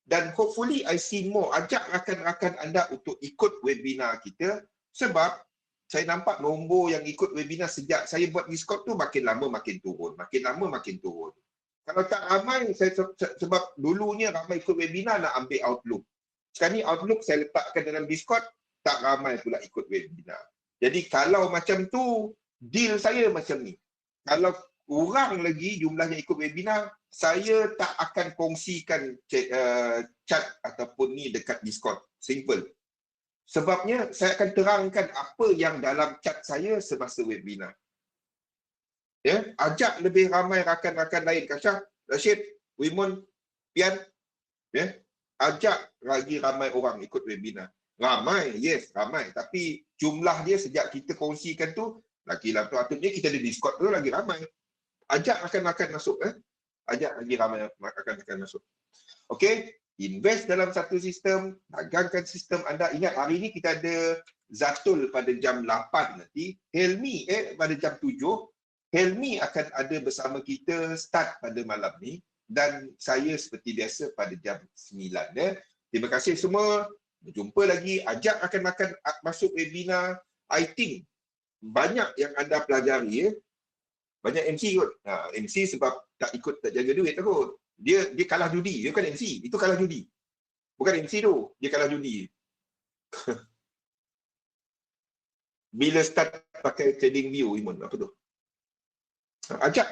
dan hopefully I see more. Ajak rakan-rakan anda untuk ikut webinar kita sebab saya nampak nombor yang ikut webinar sejak saya buat Discord tu makin lama makin turun. Makin lama makin turun. Kalau tak ramai, sebab dulunya ramai ikut webinar nak ambil Outlook. Sekarang ni Outlook saya letakkan dalam Discord, tak ramai pula ikut webinar. Jadi kalau macam tu, deal saya macam ni. Kalau kurang lagi jumlahnya ikut webinar, saya tak akan kongsikan chat ataupun ni dekat Discord. Simple. Sebabnya saya akan terangkan apa yang dalam chat saya semasa webinar. Ya, ajak lebih ramai rakan-rakan lain. Kasyah, Rashid, Wimun, Pian, ya, ajak lagi ramai orang ikut webinar. Ramai, yes, ramai. Tapi jumlah dia sejak kita kongsikan tu, lagi lah tu aturnya kita di Discord tu lagi ramai. Ajak rakan-rakan masuk. Ajak lagi ramai rakan-rakan masuk. Okey, invest dalam satu sistem, dagangkan sistem anda. Ingat hari ni kita ada Zatul pada jam 8 nanti, Helmi pada jam 7. Helmi akan ada bersama kita start pada malam ni dan saya seperti biasa pada jam 9 ya. Terima kasih semua. Berjumpa lagi. Ajak rakan-rakan masuk webinar. I think banyak yang anda pelajari ya. Banyak MC kot. MC sebab tak ikut tak jaga duit takut. Dia kalah judi. Dia bukan MC. Itu kalah judi. Bukan MC tu. Dia kalah judi. Bila start pakai trading view, Imun, apa tu? Ajak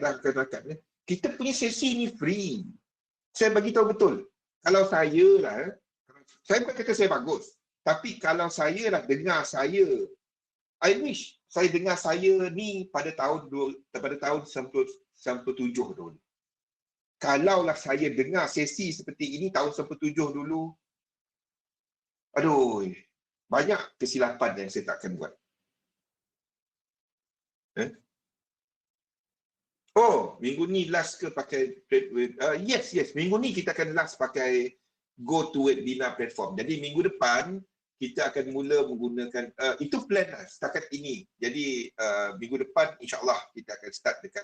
rakan-rakan. Kita punya sesi ni free. Saya bagi tahu betul. Kalau saya lah, saya bukan kata saya bagus. Tapi kalau saya lah dengar saya, I wish saya dengar saya ni pada tahun 97 dulu. Kalaulah saya dengar sesi seperti ini tahun 97 dulu, aduh, banyak kesilapan yang saya takkan buat. Oh, minggu ni last ke pakai yes, minggu ni kita akan last pakai go to webinar platform. Jadi minggu depan kita akan mula menggunakan itu plan lah setakat ini. Jadi minggu depan insya-Allah kita akan start dekat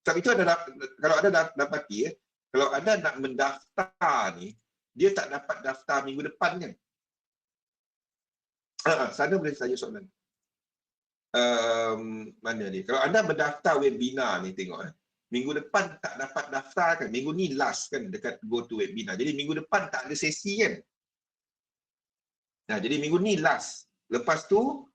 sebab itu ada, kalau ada dapati ya, kalau anda nak mendaftar ni, dia tak dapat daftar minggu depan kan. Sana boleh saya soalan. Mana ni? Kalau anda mendaftar webinar ni tengok minggu depan tak dapat daftar kan. Minggu ni last kan dekat go to webinar. Jadi minggu depan tak ada sesi kan. Nah, jadi minggu ni last. Lepas tu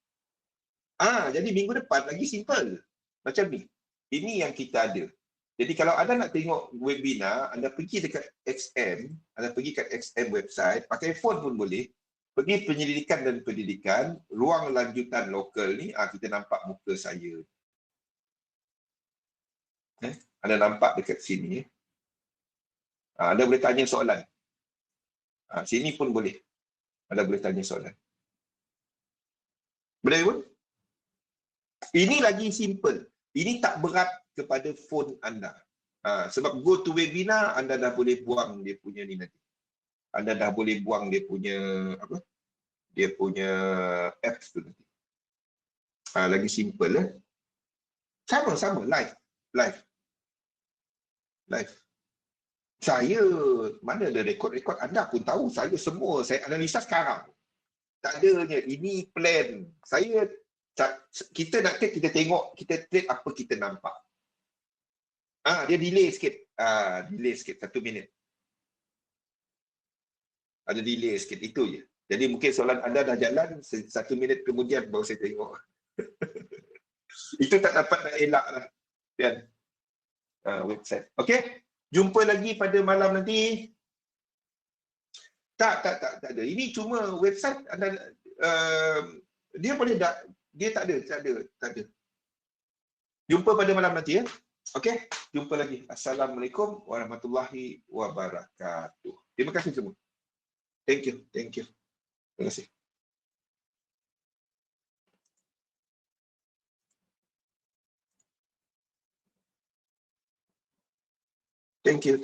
jadi minggu depan lagi simple. Macam ni. Ini yang kita ada. Jadi kalau anda nak tengok webinar, anda pergi dekat XM, anda pergi kat XM website, pakai phone pun boleh. Pergi penyelidikan dan pendidikan, ruang lanjutan lokal ni, kita nampak muka saya. Anda nampak dekat sini. Anda boleh tanya soalan. Sini pun boleh. Anda boleh tanya soalan. Boleh pun? Ini lagi simple. Ini tak berat kepada phone anda. Sebab go to webinar, anda dah boleh buang dia punya ni nanti. Anda dah boleh buang dia punya apa? Dia punya apps tu nanti. Lagi simple lah. Sama-sama live. Saya mana ada rekod-rekod, anda pun tahu saya semua saya analisa sekarang. Tak adanya ini plan. Kita nak trade, kita tengok, kita trade apa kita nampak. Dia delay sikit. Delay sikit 1 minit. Ada delay sikit, itu je. Jadi mungkin soalan anda dah jalan 1 minit kemudian baru saya tengok. Itu tak dapat nak elak lah. Kan? Website. Okey. Jumpa lagi pada malam nanti. Tak ada. Ini cuma website anda dia boleh dia tak ada. Jumpa pada malam nanti ya. Okey, jumpa lagi. Assalamualaikum warahmatullahi wabarakatuh. Terima kasih semua. Thank you. Terima kasih. Thank you.